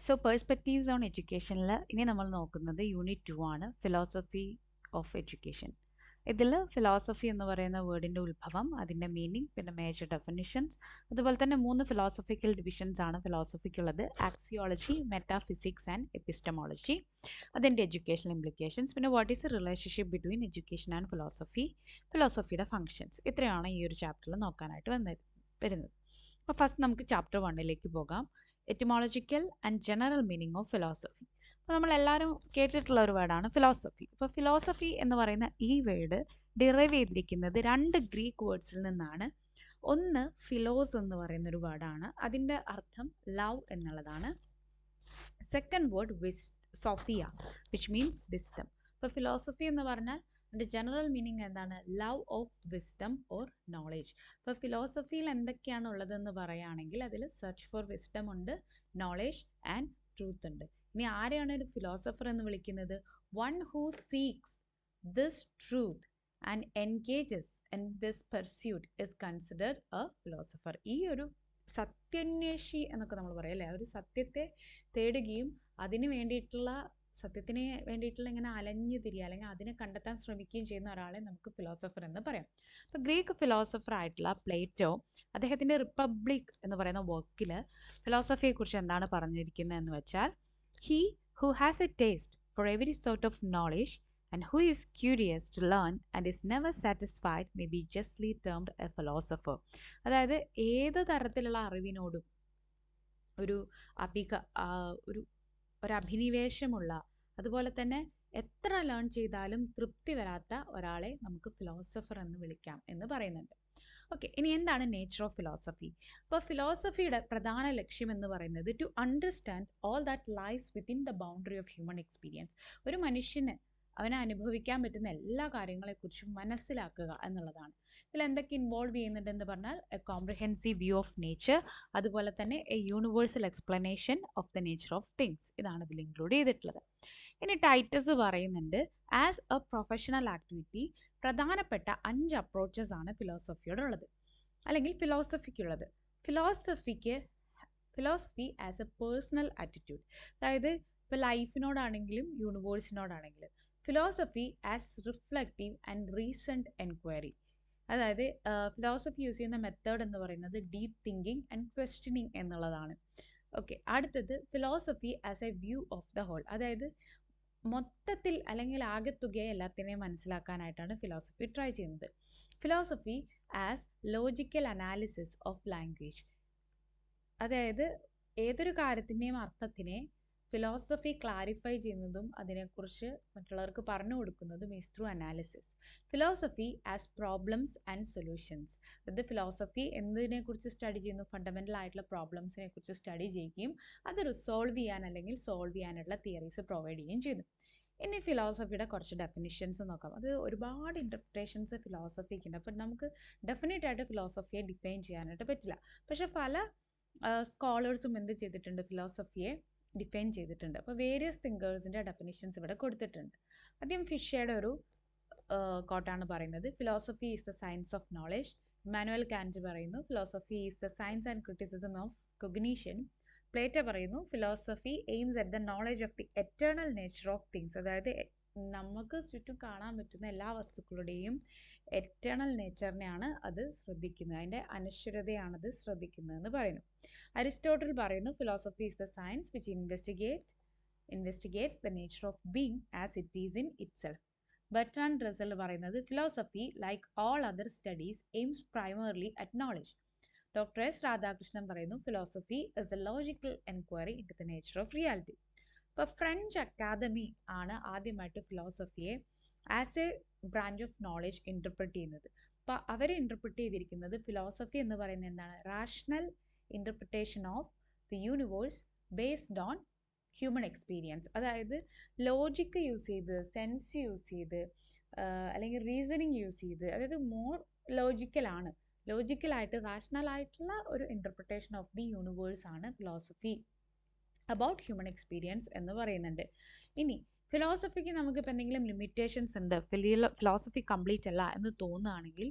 So perspectives on എഡ്യൂക്കേഷനിൽ ഇനി നമ്മൾ നോക്കുന്നത് യൂണിറ്റ് 2 ആണ്, ഫിലോസഫി ഓഫ് എഡ്യൂക്കേഷൻ. ഇതിൽ ഫിലോസഫി എന്ന് പറയുന്ന വേർഡിൻ്റെ ഉത്ഭവം, അതിൻ്റെ മീനിങ്, പിന്നെ മേജർ ഡെഫിനിഷൻസ്, അതുപോലെ തന്നെ 3 ഫിലോസഫിക്കൽ ഡിവിഷൻസ് ആണ് ഫിലോസഫിക്കുള്ളത്: ആക്സിയോളജി, മെറ്റാഫിസിക്സ് ആൻഡ് എപ്പിസ്റ്റമോളജി, അതിൻ്റെ എഡ്യൂക്കേഷണൽ ഇംപ്ലിക്കേഷൻസ്, പിന്നെ what is a relationship between education and philosophy, ഫിലോസഫിയുടെ ഫങ്ഷൻസ്. ഇത്രയാണ് ഈ ഒരു ചാപ്റ്ററിൽ നോക്കാനായിട്ട് വരുന്നത്. അപ്പോൾ ഫസ്റ്റ് നമുക്ക് ചാപ്റ്റർ 1ലേക്ക് പോകാം. Etymological and general meaning of philosophy. അപ്പോൾ നമ്മളെല്ലാവരും കേട്ടിട്ടുള്ള ഒരു വേർഡാണ് ഫിലോസഫി. അപ്പോൾ ഫിലോസഫി എന്ന് പറയുന്ന ഈ വേർഡ് ഡിറൈവ് ചെയ്തിരിക്കുന്നത് 2 ഗ്രീക്ക് വേർഡ്സിൽ നിന്നാണ്. ഒന്ന് ഫിലോസ് എന്ന് പറയുന്നൊരു വേർഡാണ്, അതിൻ്റെ അർത്ഥം ലവ് എന്നുള്ളതാണ്. Second word sophia, which means wisdom. അപ്പോൾ ഫിലോസഫി എന്ന് പറഞ്ഞാൽ അതിൻ്റെ ജനറൽ മീനിങ് എന്താണ്? Love of wisdom or knowledge. അപ്പോൾ ഫിലോസഫിയിൽ എന്തൊക്കെയാണ് ഉള്ളതെന്ന് പറയുകയാണെങ്കിൽ അതിൽ സെർച്ച് ഫോർ വിസ്ഡം ഉണ്ട്, നോളേജ് ആൻഡ് ട്രൂത്ത് ഉണ്ട്. ഇനി ആരെയാണ് ഒരു ഫിലോസഫർ എന്ന് വിളിക്കുന്നത്? One who seeks this truth and engages in this pursuit is considered a philosopher. ഈ ഒരു സത്യാന്വേഷി എന്നൊക്കെ നമ്മൾ പറയും അല്ലേ, ഒരു സത്യത്തെ തേടുകയും അതിന് വേണ്ടിയിട്ടുള്ള സത്യത്തിന് വേണ്ടിയിട്ടുള്ള ഇങ്ങനെ അലഞ്ഞു തിരിയുക അല്ലെങ്കിൽ അതിനെ കണ്ടെത്താൻ ശ്രമിക്കുകയും ചെയ്യുന്ന ഒരാളെ നമുക്ക് ഫിലോസഫർ എന്ന് പറയാം. അപ്പോൾ ഗ്രീക്ക് ഫിലോസഫർ ആയിട്ടുള്ള പ്ലേറ്റോ അദ്ദേഹത്തിൻ്റെ റിപ്പബ്ലിക് എന്ന് പറയുന്ന വർക്കിൽ ഫിലോസഫിയെക്കുറിച്ച് എന്താണ് പറഞ്ഞിരിക്കുന്നത് എന്ന് വെച്ചാൽ, he who has a taste for every sort of knowledge and who is curious to learn and is never satisfied may be justly termed a philosopher. അതായത് ഏത് തരത്തിലുള്ള അറിവിനോടും ഒരു അഭിനിവേശമുള്ള, അതുപോലെ തന്നെ എത്ര ലേൺ ചെയ്താലും തൃപ്തി വരാത്ത ഒരാളെ നമുക്ക് ഫിലോസഫർ എന്ന് വിളിക്കാം എന്ന് പറയുന്നുണ്ട്. ഓക്കെ, ഇനി എന്താണ് നേച്ചർ ഓഫ് ഫിലോസഫി? അപ്പോൾ ഫിലോസഫിയുടെ പ്രധാന ലക്ഷ്യം എന്ന് പറയുന്നത് to understand all that lies within the boundary of human experience. ഒരു മനുഷ്യന് അവനെ അനുഭവിക്കാൻ പറ്റുന്ന എല്ലാ കാര്യങ്ങളെക്കുറിച്ചും മനസ്സിലാക്കുക എന്നുള്ളതാണ്. ഇതിൽ എന്തൊക്കെ ഇൻവോൾവ് ചെയ്യുന്നുണ്ടെന്ന് പറഞ്ഞാൽ A comprehensive view of nature, അതുപോലെ തന്നെ A universal explanation of the nature of things. ഇതാണ് ഇതിൽ ഇൻക്ലൂഡ് ചെയ്തിട്ടുള്ളത്. ഇനി ടൈറ്റസ് പറയുന്നുണ്ട്, ആസ് എ പ്രൊഫഷണൽ ആക്ടിവിറ്റി പ്രധാനപ്പെട്ട 5 അപ്രോച്ചസ് ആണ് ഫിലോസഫിയോടുള്ളത് അല്ലെങ്കിൽ ഫിലോസഫിക്കുള്ളത്. Philosophy as a personal attitude, അതായത് ഇപ്പോൾ ലൈഫിനോടാണെങ്കിലും യൂണിവേഴ്സിനോടാണെങ്കിലും. Philosophy as reflective and reasoned enquiry, അതായത് ഫിലോസഫി യൂസ് ചെയ്യുന്ന മെത്തേഡ് എന്ന് പറയുന്നത് ഡീപ്പ് തിങ്കിങ് ആൻഡ് ക്വസ്റ്റ്യനിങ് എന്നുള്ളതാണ്. ഓക്കെ, അടുത്തത് philosophy as a view of the whole, അതായത് മൊത്തത്തിൽ അല്ലെങ്കിൽ ആകെത്തുകയെ എല്ലാത്തിനെയും മനസ്സിലാക്കാനായിട്ടാണ് ഫിലോസഫി ട്രൈ ചെയ്യുന്നത്. Philosophy as logical analysis of language, അതായത് ഏതൊരു കാര്യത്തിൻ്റെയും അർത്ഥത്തിനെ ഫിലോസഫി ക്ലാരിഫൈ ചെയ്യുന്നതും അതിനെക്കുറിച്ച് മറ്റുള്ളവർക്ക് പറഞ്ഞു കൊടുക്കുന്നതും is through analysis. Philosophy as problems and solutions, അത് ഫിലോസഫി എന്തിനെക്കുറിച്ച് സ്റ്റഡി ചെയ്യുന്നു? ഫണ്ടമെൻ്റൽ ആയിട്ടുള്ള പ്രോബ്ലംസിനെ കുറിച്ച് സ്റ്റഡി ചെയ്യുകയും അത് റിസോൾവ് ചെയ്യാൻ അല്ലെങ്കിൽ സോൾവ് ചെയ്യാനുള്ള തിയറീസ് പ്രൊവൈഡ് ചെയ്യുകയും ചെയ്യുന്നു. ഇനി ഫിലോസഫിയുടെ കുറച്ച് ഡെഫിനിഷൻസ് നോക്കാം. അത് ഒരുപാട് ഇൻ്റർപ്രിട്ടേഷൻസ് ഫിലോസഫിക്ക് ഉണ്ട്, അപ്പം നമുക്ക് ഡെഫിനറ്റ് ആയിട്ട് ഫിലോസഫിയെ ഡിഫൈൻ ചെയ്യാനായിട്ട് പറ്റില്ല. പക്ഷെ പല സ്കോളേഴ്സും എന്ത് ചെയ്തിട്ടുണ്ട്? ഫിലോസഫിയെ ഡിഫൈൻ ചെയ്തിട്ടുണ്ട്. അപ്പോൾ വേരിയസ് തിങ്കേഴ്സിൻ്റെ ഡെഫിനിഷൻസ് ഇവിടെ കൊടുത്തിട്ടുണ്ട്. ആദ്യം ഫിഷയുടെ ഒരു കോട്ടാണ് പറയുന്നത്, philosophy is the science of knowledge. Immanuel Kant പറയുന്നു philosophy is the science and criticism of cognition. Plato പറയുന്നു philosophy aims at the knowledge of the eternal nature of things, അതായത് നമുക്ക് ചുറ്റും കാണാൻ പറ്റുന്ന എല്ലാ വസ്തുക്കളുടെയും എറ്റേണൽ നേച്ചറിനെയാണ് അത് ശ്രദ്ധിക്കുന്നത്, അതിൻ്റെ അനശ്വരതയാണത് ശ്രദ്ധിക്കുന്നതെന്ന് പറയുന്നു. അരിസ്റ്റോട്ടിൽ പറയുന്നു philosophy is the science which investigates the nature of being as it is in itself. Bertrand Russell പറയുന്നത് philosophy like all other studies aims primarily at knowledge. Doctor S Radhakrishnan പറയുന്നു philosophy is a logical enquiry into the nature of reality. ഇപ്പോൾ French academy ആണ് ആദ്യമായിട്ട് ഫിലോസഫിയെ as a branch of knowledge interpret ചെയ്യുന്നത്. അപ്പോൾ അവർ interpret ചെയ്തിരിക്കുന്നത് philosophy എന്ന് പറയുന്നത് എന്താണ്? Rational interpretation of the universe based on human experience, അതായത് ലോജിക്ക് യൂസ് ചെയ്ത്, സെൻസ് യൂസ് ചെയ്ത്, അല്ലെങ്കിൽ റീസണിങ് യൂസ് ചെയ്ത്, അതായത് മോർ ലോജിക്കലായിട്ട് റാഷണൽ ആയിട്ടുള്ള ഒരു ഇൻ്റർപ്രിട്ടേഷൻ ഓഫ് ദി യൂണിവേഴ്സ് ആണ് ഫിലോസഫി അബൌട്ട് ഹ്യൂമൻ എക്സ്പീരിയൻസ് എന്ന് പറയുന്നുണ്ട്. ഇനി ഫിലോസഫിക്ക് നമുക്കിപ്പോൾ എന്തെങ്കിലും ലിമിറ്റേഷൻസ് ഉണ്ട്, ഫിലോസഫി കംപ്ലീറ്റ് അല്ല എന്ന് തോന്നുകയാണെങ്കിൽ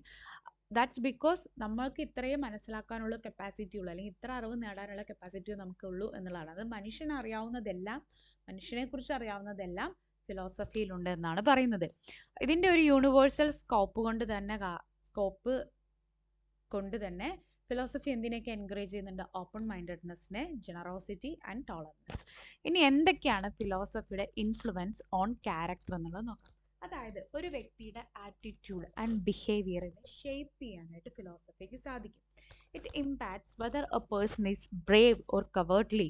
ദാറ്റ്സ് ബിക്കോസ് നമ്മൾക്ക് ഇത്രയും മനസ്സിലാക്കാനുള്ള കപ്പാസിറ്റി ഉള്ളൂ, അല്ലെങ്കിൽ ഇത്ര അറിവ് നേടാനുള്ള കപ്പാസിറ്റി നമുക്കുള്ളൂ എന്നുള്ളതാണ്. അത് മനുഷ്യനെക്കുറിച്ച് അറിയാവുന്നതെല്ലാം ഫിലോസഫിയിലുണ്ട് എന്നാണ് പറയുന്നത്. ഇതിൻ്റെ ഒരു യൂണിവേഴ്സൽ സ്കോപ്പ് കൊണ്ട് തന്നെ ഫിലോസഫി എന്തിനൊക്കെ എൻകറേജ് ചെയ്യുന്നുണ്ട്? ഓപ്പൺ മൈൻഡഡ്നെസ്സിനെ, ജനറോസിറ്റി ആൻഡ് ടോളറൻസ്. ഇനി എന്തൊക്കെയാണ് ഫിലോസഫിയുടെ ഇൻഫ്ലുവൻസ് ഓൺ ക്യാരക്ടർ എന്നുള്ളത് നോക്കാം. അതായത് ഒരു വ്യക്തിയുടെ ആറ്റിറ്റ്യൂഡ് ആൻഡ് ബിഹേവിയറിനെ ഷേപ്പ് ചെയ്യാനായിട്ട് ഫിലോസഫിക്ക് സാധിക്കും. It impacts whether a person is brave or cowardly.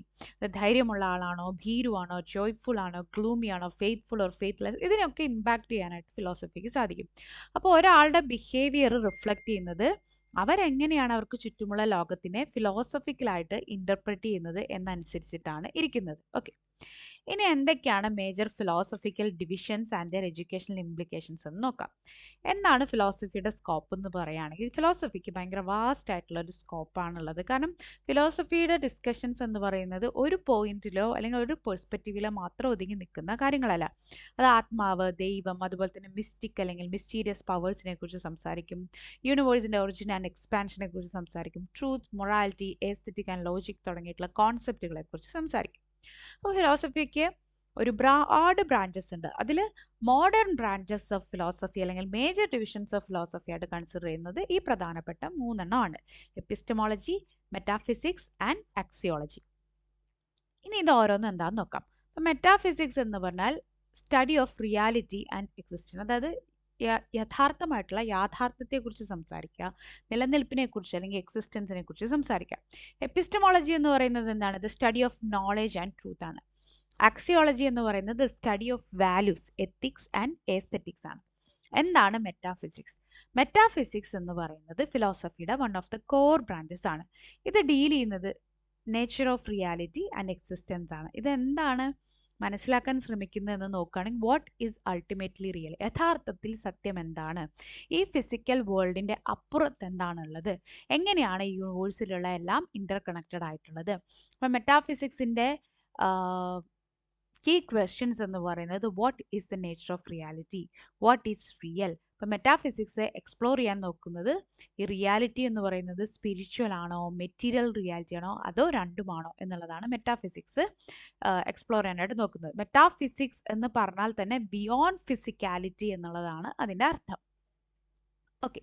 ധൈര്യമുള്ള ആളാണോ, ഭീരുവാണോ, ജോയ്ഫുൾ ആണോ, ഗ്ലൂമി ആണോ, ഫെയ്ത്ത്ഫുൾ ഓർ ഫെയ്ത്ത്ലെസ്, ഇതിനൊക്കെ ഇമ്പാക്ട് ചെയ്യാനായിട്ട് ഫിലോസഫിക്ക് സാധിക്കും. അപ്പോൾ ഒരാളുടെ ബിഹേവിയർ റിഫ്ലക്റ്റ് ചെയ്യുന്നത് അവരെങ്ങനെയാണ് അവർക്ക് ചുറ്റുമുള്ള ലോകത്തിനെ ഫിലോസഫിക്കലായിട്ട് ഇൻ്റർപ്രറ്റ് ചെയ്യുന്നത് എന്നനുസരിച്ചിട്ടാണ് ഇരിക്കുന്നത്. ഓക്കെ, ഇനി എന്തൊക്കെയാണ് major philosophical divisions and their educational implications എന്ന് നോക്കാം. എന്താണ് ഫിലോസഫിയുടെ സ്കോപ്പ് എന്ന് പറയുകയാണെങ്കിൽ, ഫിലോസഫിക്ക് ഭയങ്കര വാസ്റ്റ് ആയിട്ടുള്ള ഒരു സ്കോപ്പാണുള്ളത്. കാരണം ഫിലോസഫിയുടെ ഡിസ്കഷൻസ് എന്ന് പറയുന്നത് ഒരു പോയിന്റിലോ അല്ലെങ്കിൽ ഒരു പെർസ്പെക്റ്റീവിലോ മാത്രം ഒതുങ്ങി നിൽക്കുന്ന കാര്യങ്ങളല്ല. അത് ആത്മാവ്, ദൈവം, അതുപോലെ തന്നെ മിസ്റ്റിക് അല്ലെങ്കിൽ മിസ്റ്റീരിയസ് പവേഴ്സിനെ കുറിച്ച് സംസാരിക്കും, യൂണിവേഴ്സിൻ്റെ ഒറിജിൻ ആൻഡ് എക്സ്പാൻഷനെ കുറിച്ച് സംസാരിക്കും, truth, morality, aesthetic and logic തുടങ്ങിയിട്ടുള്ള കോൺസെപ്റ്റുകളെ കുറിച്ച് സംസാരിക്കും. അപ്പോൾ ഫിലോസഫിക്ക് ഒരുപാട് ബ്രാഞ്ചസ് ഉണ്ട്. അതിൽ മോഡേൺ ബ്രാഞ്ചസ് ഓഫ് ഫിലോസഫി അല്ലെങ്കിൽ മേജർ ഡിവിഷൻസ് ഓഫ് ഫിലോസഫി ആയിട്ട് കൺസിഡർ ചെയ്യുന്നത് ഈ പ്രധാനപ്പെട്ട 3 എണ്ണമാണ്: എപ്പിസ്റ്റമോളജി, മെറ്റാഫിസിക്സ് ആൻഡ് ആക്സിയോളജി. ഇനി ഇത് ഓരോന്നും എന്താണെന്ന് നോക്കാം. അപ്പം മെറ്റാഫിസിക്സ് എന്ന് പറഞ്ഞാൽ study of reality and existence, അതായത് യഥാർത്ഥമായിട്ടുള്ള യാഥാർത്ഥ്യത്തെക്കുറിച്ച് സംസാരിക്കുക, നിലനിൽപ്പിനെക്കുറിച്ച് അല്ലെങ്കിൽ എക്സിസ്റ്റൻസിനെ കുറിച്ച് സംസാരിക്കുക. എപ്പിസ്റ്റമോളജി എന്ന് പറയുന്നത് എന്താണ്? The study of knowledge and truth ആണ്. ആക്സിയോളജി എന്ന് പറയുന്നത് study of values, ethics and aesthetics ആണ്. എന്താണ് മെറ്റാഫിസിക്സ്? മെറ്റാഫിസിക്സ് എന്ന് പറയുന്നത് ഫിലോസഫിയുടെ one of the core branches ആണ്. ഇത് ഡീൽ ചെയ്യുന്നത് nature of reality and existence ആണ്. ഇതെന്താണ് മനസ്സിലാക്കാൻ ശ്രമിക്കുന്നതെന്ന് നോക്കുകയാണെങ്കിൽ, വാട്ട് ഈസ് അൾട്ടിമേറ്റ്ലി റിയൽ, യഥാർത്ഥത്തിൽ സത്യം എന്താണ്, ഈ ഫിസിക്കൽ വേൾഡിൻ്റെ അപ്പുറത്ത് എന്താണുള്ളത്, എങ്ങനെയാണ് ഈ യൂണിവേഴ്സിലുള്ള എല്ലാം ഇൻ്റർ കണക്റ്റഡ് ആയിട്ടുള്ളത്. അപ്പം മെറ്റാഫിസിക്സിൻ്റെ കീ ക്വസ്റ്റ്യൻസ് എന്ന് പറയുന്നത് what is the nature of reality, what is real. ഇപ്പം മെറ്റാഫിസിക്സ് എക്സ്പ്ലോർ ചെയ്യാൻ നോക്കുന്നത് ഈ റിയാലിറ്റി എന്ന് പറയുന്നത് സ്പിരിച്വൽ ആണോ, മെറ്റീരിയൽ റിയാലിറ്റി ആണോ, അതോ രണ്ടുമാണോ എന്നുള്ളതാണ് മെറ്റാഫിസിക്സ് എക്സ്പ്ലോർ ചെയ്യാനായിട്ട് നോക്കുന്നത്. മെറ്റാഫിസിക്സ് എന്ന് പറഞ്ഞാൽ തന്നെ ബിയോണ്ട് ഫിസിക്കാലിറ്റി എന്നുള്ളതാണ് അതിൻ്റെ അർത്ഥം. ഓക്കെ,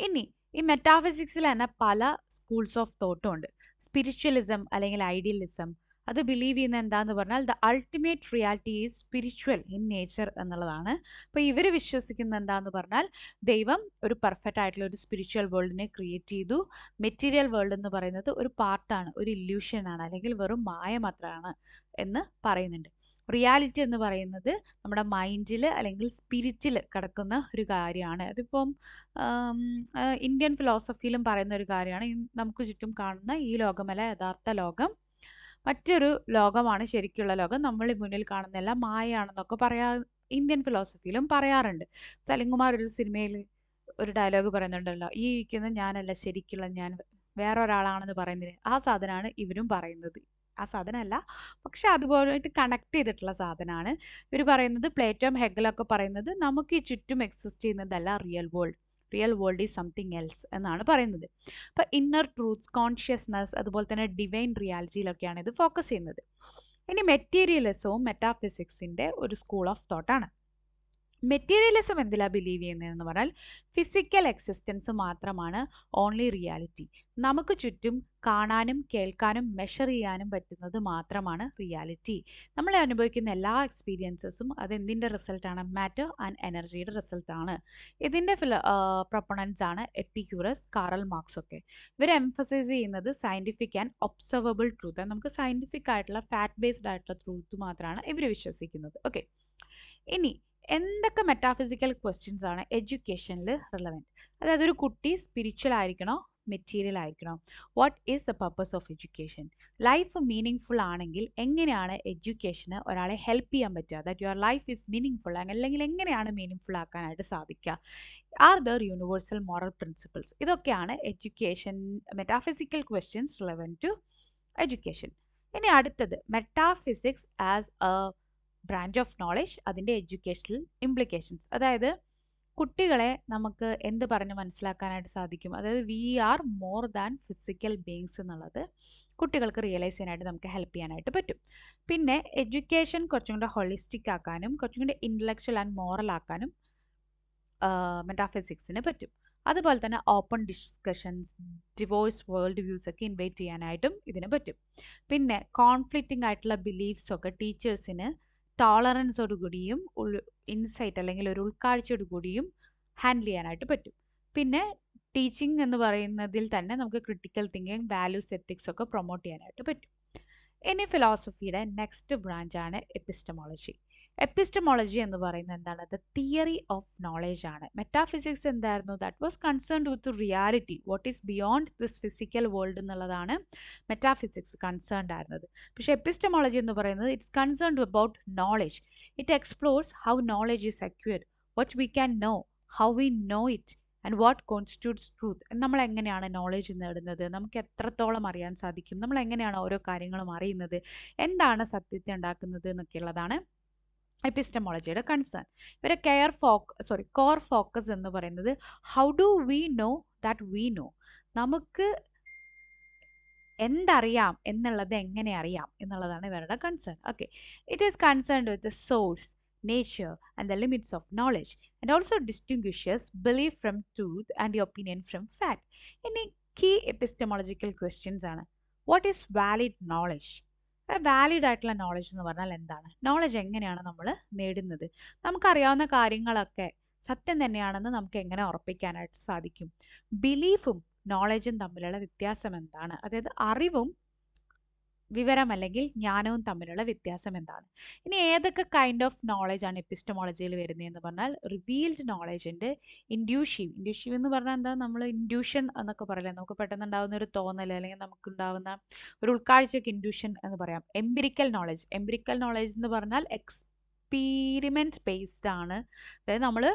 ഇനി ഈ മെറ്റാഫിസിക്സിൽ തന്നെ പല സ്കൂൾസ് ഓഫ് തോട്ടും ഉണ്ട്. സ്പിരിച്വലിസം അല്ലെങ്കിൽ ഐഡിയലിസം, അത് ബിലീവ് ചെയ്യുന്ന എന്താന്ന് പറഞ്ഞാൽ the ultimate reality is spiritual in nature എന്നുള്ളതാണ്. അപ്പോൾ ഇവർ വിശ്വസിക്കുന്ന എന്താന്ന് പറഞ്ഞാൽ ദൈവം ഒരു പെർഫെക്റ്റ് ആയിട്ടുള്ള ഒരു സ്പിരിച്വൽ വേൾഡിനെ ക്രിയേറ്റ് ചെയ്തു, മെറ്റീരിയൽ വേൾഡ് എന്ന് പറയുന്നത് ഒരു പാർട്ടാണ്, ഒരു ഇല്യൂഷനാണ്, അല്ലെങ്കിൽ വെറും മായ മാത്രമാണ് എന്ന് പറയുന്നുണ്ട്. റിയാലിറ്റി എന്ന് പറയുന്നത് നമ്മുടെ മൈൻഡിൽ അല്ലെങ്കിൽ സ്പിരിറ്റിൽ കിടക്കുന്ന ഒരു കാര്യമാണ്. അതിപ്പം ഇന്ത്യൻ ഫിലോസഫിയിലും പറയുന്ന ഒരു കാര്യമാണ്. നമുക്ക് ചുറ്റും കാണുന്ന ഈ ലോകമല്ല യഥാർത്ഥ ലോകം, മറ്റൊരു ലോകമാണ് ശരിക്കുള്ള ലോകം, നമ്മൾ മുന്നിൽ കാണുന്നതെല്ലാം മായയാണെന്നൊക്കെ ഇന്ത്യൻ ഫിലോസഫിയിലും പറയാറുണ്ട്. സലിംകുമാർ ഒരു സിനിമയിൽ ഒരു ഡയലോഗ് പറയുന്നുണ്ടല്ലോ, ഈ ഇരിക്കുന്ന ഞാനല്ല ശരിക്കുള്ള ഞാൻ, വേറൊരാളാണെന്ന് പറയുന്നത്. ആ സാധനമാണ് ഇവരും പറയുന്നത്. ആ സാധനമല്ല, പക്ഷെ അതുപോലെയായിട്ട് കണക്ട് ചെയ്തിട്ടുള്ള സാധനമാണ് ഇവർ പറയുന്നത്. പ്ലേറ്റോം ഹെഗലൊക്കെ പറയുന്നത് നമുക്ക് ഈ ചുറ്റും എക്സിസ്റ്റ് ചെയ്യുന്നതല്ല real world, real world is something else എന്നാണ് പറയുന്നത്. അപ്പോൾ ഇന്നർ ട്രൂത്ത്സ്, കോൺഷ്യസ്നസ്, അതുപോലെ തന്നെ ഡിവൈൻ റിയാലിറ്റിയിലൊക്കെയാണ് ഇത് ഫോക്കസ് ചെയ്യുന്നത്. ഇനി മെറ്റീരിയലിസവും മെറ്റാഫിസിക്സിൻ്റെ ഒരു സ്കൂൾ ഓഫ് തോട്ടാണ്. മെറ്റീരിയലിസം എന്തിലാണ് ബിലീവ് ചെയ്യുന്നതെന്ന് പറഞ്ഞാൽ ഫിസിക്കൽ എക്സിസ്റ്റൻസ് മാത്രമാണ് ഓൺലി റിയാലിറ്റി. നമുക്ക് ചുറ്റും കാണാനും കേൾക്കാനും മെഷർ ചെയ്യാനും പറ്റുന്നത് മാത്രമാണ് റിയാലിറ്റി. നമ്മൾ അനുഭവിക്കുന്ന എല്ലാ എക്സ്പീരിയൻസസും അതെന്തിൻ്റെ റിസൾട്ടാണ്? മാറ്റർ ആൻഡ് എനർജിയുടെ റിസൾട്ടാണ്. ഇതിൻ്റെ പ്രൊപ്പണൻസ് ആണ് എപ്പിക്യൂറസ്, കാറൽ മാർക്സ് ഒക്കെ. ഇവർ എംഫസൈസ് ചെയ്യുന്നത് സയൻറ്റിഫിക് ആൻഡ് ഒബ്സർവബിൾ ട്രൂത്ത്, നമുക്ക് സയൻറ്റിഫിക് ആയിട്ടുള്ള ഫാക്ട് ബേസ്ഡ് ആയിട്ടുള്ള ട്രൂത്ത് മാത്രമാണ് ഇവർ വിശ്വസിക്കുന്നത്. ഓക്കെ, ഇനി എന്തൊക്കെ മെറ്റാഫിസിക്കൽ ക്വസ്റ്റ്യൻസ് ആണ് എഡ്യൂക്കേഷനിൽ റിലവൻറ്റ്? അതായത് ഒരു കുട്ടി സ്പിരിച്വൽ ആയിരിക്കണോ, മെറ്റീരിയൽ ആയിരിക്കണോ? What is the purpose of education? Life meaning full ആണെങ്കിൽ എങ്ങനെയാണ് എഡ്യൂക്കേഷന് ഒരാളെ ഹെൽപ്പ് ചെയ്യാൻ പറ്റുക? That your life is meaning full, അല്ലെങ്കിൽ എങ്ങനെയാണ് മീനിങ് ഫുൾ ആക്കാനായിട്ട് സാധിക്കുക? Are there universal moral principles? ഇതൊക്കെയാണ് education metaphysical questions relevant to education. ഇനി അടുത്തത് metaphysics as a branch of knowledge, അതിൻ്റെ എഡ്യൂക്കേഷണൽ ഇംപ്ലിക്കേഷൻസ്. അതായത് കുട്ടികളെ നമുക്ക് എന്ത് പറഞ്ഞ് മനസ്സിലാക്കാനായിട്ട് സാധിക്കും? അതായത് we are more than physical beings എന്നുള്ളത് കുട്ടികൾക്ക് റിയലൈസ് ചെയ്യാനായിട്ട് നമുക്ക് ഹെൽപ്പ് ചെയ്യാനായിട്ട് പറ്റും. പിന്നെ എഡ്യൂക്കേഷൻ കുറച്ചും കൂടെ ഹോളിസ്റ്റിക് ആക്കാനും കുറച്ചും കൂടെ ഇൻ്റലക്ച്വൽ ആൻഡ് മോറൽ ആക്കാനും മെറ്റാഫിസിക്സിന് പറ്റും. അതുപോലെ തന്നെ open discussions, divorce world views ഒക്കെ ഇൻവൈറ്റ് ചെയ്യാനായിട്ടും ഇതിന് പറ്റും. പിന്നെ കോൺഫ്ലിക്റ്റിംഗ് ആയിട്ടുള്ള ബിലീഫ്സ് ഒക്കെ ടീച്ചേഴ്സിന് ടോളറൻസോടുകൂടിയും ഇൻസൈറ്റ് അല്ലെങ്കിൽ ഒരു ഉൾക്കാഴ്ചയോടുകൂടിയും ഹാൻഡിൽ ചെയ്യാനായിട്ട് പറ്റും. പിന്നെ ടീച്ചിങ് എന്ന് പറയുന്നതിൽ തന്നെ നമുക്ക് ക്രിട്ടിക്കൽ തിങ്കിങ്, വാല്യൂസ്, എത്തിക്സ് ഒക്കെ പ്രൊമോട്ട് ചെയ്യാനായിട്ട് പറ്റും. ഇനി ഫിലോസഫിയുടെ നെക്സ്റ്റ് ബ്രാഞ്ചാണ് എപ്പിസ്റ്റമോളജി. എപ്പിസ്റ്റമോളജി എന്ന് പറയുന്നത് എന്താണ്? ദ തിയറി ഓഫ് നോളേജ് ആണ്. മെറ്റാഫിസിക്സ് എന്തായിരുന്നു? That was concerned with reality, what is beyond this physical world എന്നുള്ളതാണ് മെറ്റാഫിസിക്സ് കൺസേൺഡ് ആയിരുന്നത്. പക്ഷേ എപ്പിസ്റ്റമോളജി എന്ന് പറയുന്നത് it's concerned about knowledge. It explores how knowledge is acquired, what we can know, how we know it and what constitutes truth. നമ്മൾ എങ്ങനെയാണ് knowledge നേടുന്നത്, നമുക്ക് എത്രത്തോളം അറിയാൻ സാധിക്കും, നമ്മൾ എങ്ങനെയാണ് ഓരോ കാര്യങ്ങളും അറിയുന്നത്, എന്താണ് സത്യത്തെ ഉണ്ടാക്കുന്നത് എന്നൊക്കെയുള്ളതാണ് എപ്പിസ്റ്റമോളജിയുടെ കൺസേൺ. ഇവരെ കോർ ഫോക്കസ് എന്ന് പറയുന്നത് how do we know that we know, നമുക്ക് എന്തറിയാം എന്നുള്ളത് എങ്ങനെ അറിയാം എന്നുള്ളതാണ് ഇവരുടെ concern. Okay, it is concerned with the source, nature and the limits of knowledge, and also distinguishes belief from truth and the opinion from fact. ഇനി key epistemological questions ആണ്. What is valid knowledge? Valid ആയിട്ടുള്ള knowledge എന്ന് പറഞ്ഞാൽ എന്താണ്? Knowledge എങ്ങനെയാണ് നമ്മൾ നേടുന്നത്? നമുക്കറിയാവുന്ന കാര്യങ്ങളൊക്കെ സത്യം തന്നെയാണെന്ന് നമുക്ക് എങ്ങനെ ഉറപ്പിക്കാനായിട്ട് സാധിക്കും? ബിലീഫും നോളജും തമ്മിലുള്ള വ്യത്യാസം എന്താണ്? അതായത് അറിവും വിവരം അല്ലെങ്കിൽ ജ്ഞാനവും തമ്മിലുള്ള വ്യത്യാസം എന്താണ്? ഇനി ഏതൊക്കെ കൈൻഡ് ഓഫ് നോളജ് ആണ് എപ്പിസ്റ്റമോളജിയിൽ വരുന്നതെന്ന് പറഞ്ഞാൽ റിവീൽഡ് നോളജ് ഉണ്ട്, ഇൻഡ്യൂഷീവ് എന്ന് പറഞ്ഞാൽ എന്താ? നമ്മൾ ഇൻഡ്യൂഷൻ എന്നൊക്കെ പറയില്ലേ, നമുക്ക് പെട്ടെന്ന് ഉണ്ടാകുന്ന ഒരു തോന്നൽ അല്ലെങ്കിൽ നമുക്കുണ്ടാവുന്ന ഒരു ഉൾക്കാഴ്ചയ്ക്ക് ഇൻഡ്യൂഷൻ എന്ന് പറയാം. എംപിരിക്കൽ നോളജ് എന്ന് പറഞ്ഞാൽ എക്സ്പീരിമെൻറ്റ് ബേസ്ഡ് ആണ്. അതായത് നമ്മൾ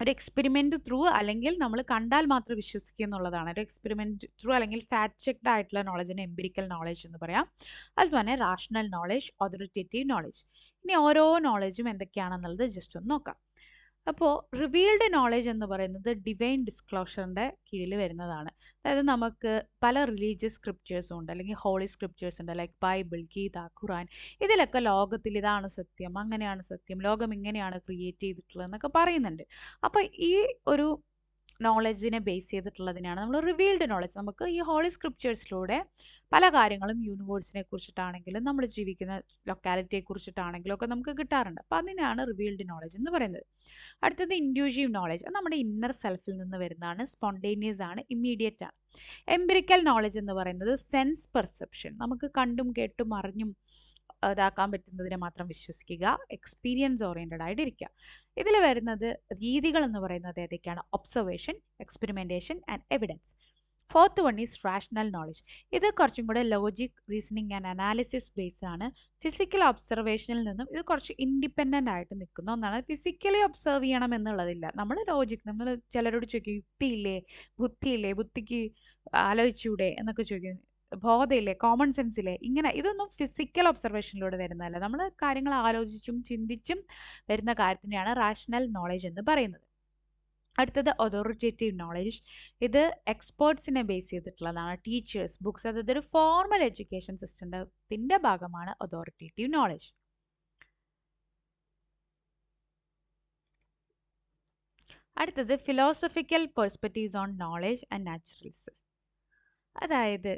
ഒരു എക്സ്പെരിമെൻറ്റ് ത്രൂ അല്ലെങ്കിൽ നമ്മൾ കണ്ടാൽ മാത്രം വിശ്വസിക്കുക എന്നുള്ളതാണ്. ഒരു എക്സ്പെരിമെൻറ്റ് ത്രൂ അല്ലെങ്കിൽ ഫാക്ട് ചെക്ക്ഡ് ആയിട്ടുള്ള നോളജിന് എംപിരിക്കൽ നോളജ് എന്ന് പറയാം. അതുപോലെ റാഷണൽ നോളജ്, അതോറിറ്റേറ്റീവ് നോളജ്. ഇനി ഓരോ നോളജും എന്തൊക്കെയാണെന്നുള്ളത് ജസ്റ്റ് ഒന്ന് നോക്കാം. അപ്പോൾ റിവീൽഡ് നോളജ് എന്ന് പറയുന്നത് ഡിവൈൻ ഡിസ്ക്ലോഷറിൻ്റെ കീഴിൽ വരുന്നതാണ്. അതായത് നമുക്ക് പല റിലീജിയസ് സ്ക്രിപ്റ്റേഴ്സും ഉണ്ട്, അല്ലെങ്കിൽ ഹോളി സ്ക്രിപ്റ്റേഴ്സ് ഉണ്ട്, ലൈക്ക് ബൈബിൾ, ഗീത, ഖുറാൻ. ഇതിലൊക്കെ ലോകത്തിൽ ഇതാണ് സത്യം, അങ്ങനെയാണ് സത്യം, ലോകം ഇങ്ങനെയാണ് ക്രിയേറ്റ് ചെയ്തിട്ടുള്ളത് എന്നൊക്കെ പറയുന്നുണ്ട്. അപ്പോൾ ഈ ഒരു നോളജിനെ ബേസ് ചെയ്തിട്ടുള്ളതിനാണ് നമ്മൾ റിവീൽഡ് നോളജ്. നമുക്ക് ഈ ഹോളി സ്ക്രിപ്റ്റേഴ്സിലൂടെ പല കാര്യങ്ങളും യൂണിവേഴ്സിനെ കുറിച്ചിട്ടാണെങ്കിലും നമ്മൾ ജീവിക്കുന്ന ലൊക്കാലിറ്റിയെ കുറിച്ചിട്ടാണെങ്കിലും ഒക്കെ നമുക്ക് കിട്ടാറുണ്ട്. അപ്പോൾ അതിനാണ് റിവീൽഡ് നോളജ് എന്ന് പറയുന്നത്. അടുത്തത് ഇൻഡ്യൂഷീവ് നോളജ്. അത് നമ്മുടെ ഇന്നർ സെൽഫിൽ നിന്ന് വരുന്നതാണ്, സ്പോണ്ടേനിയസ് ആണ്, ഇമ്മീഡിയറ്റ് ആണ്. എംപിരിക്കൽ നോളജ് എന്ന് പറയുന്നത് സെൻസ് പെർസെപ്ഷൻ, നമുക്ക് കണ്ടും കേട്ടും അറിഞ്ഞും ഇതാക്കാൻ പറ്റുന്നതിനെ മാത്രം വിശ്വസിക്കുക, എക്സ്പീരിയൻസ് ഓറിയൻറ്റഡ് ആയിട്ട് ഇരിക്കുക. ഇതിൽ വരുന്നത് രീതികൾ എന്ന് പറയുന്നത് ഏതൊക്കെയാണ്? Observation, experimentation and evidence. Fourth one is rational knowledge. ഇത് കുറച്ചും കൂടെ logic, reasoning and analysis based ആണ്. ഫിസിക്കൽ ഒബ്സർവേഷനിൽ നിന്നും ഇത് കുറച്ച് ഇൻഡിപെൻഡൻ്റ് ആയിട്ട് നിൽക്കുന്ന ഒന്നാണ്. ഫിസിക്കലി ഒബ്സർവ് ചെയ്യണം എന്നുള്ളതില്ല. നമ്മൾ ലോജിക്, നമ്മൾ ചിലരോട് ചോദിക്കും യുക്തിയില്ലേ, ബുദ്ധിയില്ലേ, ബുദ്ധിക്ക് ആലോചിച്ചൂടെ എന്നൊക്കെ ചോദിക്കും, ബോധമില്ലേ, കോമൺ സെൻസില്ലേ, ഇങ്ങനെ ഇതൊന്നും ഫിസിക്കൽ ഒബ്സർവേഷനിലൂടെ വരുന്നതല്ല. നമ്മൾ കാര്യങ്ങൾ ആലോചിച്ചും ചിന്തിച്ചും വരുന്ന കാര്യത്തിനെയാണ് റാഷണൽ നോളജ് എന്ന് പറയുന്നത്. അടുത്തത് അതോറിറ്റേറ്റീവ് നോളജ്. ഇത് എക്സ്പേർട്സിനെ ബേസ് ചെയ്തിട്ടുള്ളതാണ്, ടീച്ചേഴ്സ്, ബുക്സ്. അതായത് ഒരു ഫോർമൽ എഡ്യൂക്കേഷൻ സിസ്റ്റത്തിൻ്റെ ഭാഗമാണ് അതോറിറ്റേറ്റീവ് നോളജ്. അടുത്തത് philosophical perspectives on knowledge and naturalism. അതായത്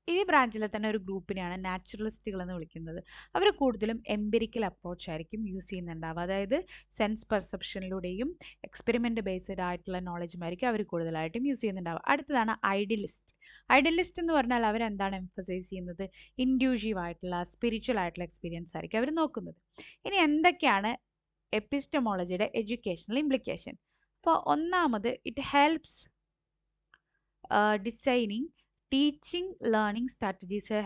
ഈ ബ്രാഞ്ചിൽ തന്നെ ഒരു ഗ്രൂപ്പിനെയാണ് നാച്ചുറലിസ്റ്റുകൾ എന്ന് വിളിക്കുന്നത്. അവർ കൂടുതലും എംപിരിക്കൽ അപ്രോച്ച് ആയിരിക്കും യൂസ് ചെയ്യുന്നുണ്ടാവുക. അതായത് സെൻസ് പെർസെപ്ഷനിലൂടെയും എക്സ്പെരിമെൻ്റ് ബേസ്ഡ് ആയിട്ടുള്ള നോളജുമായിരിക്കും അവർ കൂടുതലായിട്ടും യൂസ് ചെയ്യുന്നുണ്ടാവുക. അടുത്തതാണ് ഐഡിയലിസ്റ്റ്. ഐഡിയലിസ്റ്റ് എന്ന് പറഞ്ഞാൽ അവരെന്താണ് എംഫസൈസ് ചെയ്യുന്നത്? ഇൻഡ്യൂഷീവ് ആയിട്ടുള്ള, സ്പിരിച്വൽ ആയിട്ടുള്ള എക്സ്പീരിയൻസ് ആയിരിക്കും അവർ നോക്കുന്നത്. ഇനി എന്തൊക്കെയാണ് എപ്പിസ്റ്റമോളജിയുടെ എഡ്യൂക്കേഷണൽ ഇംപ്ലിക്കേഷൻ? അപ്പോൾ ഒന്നാമത്, it helps designing teaching learning strategies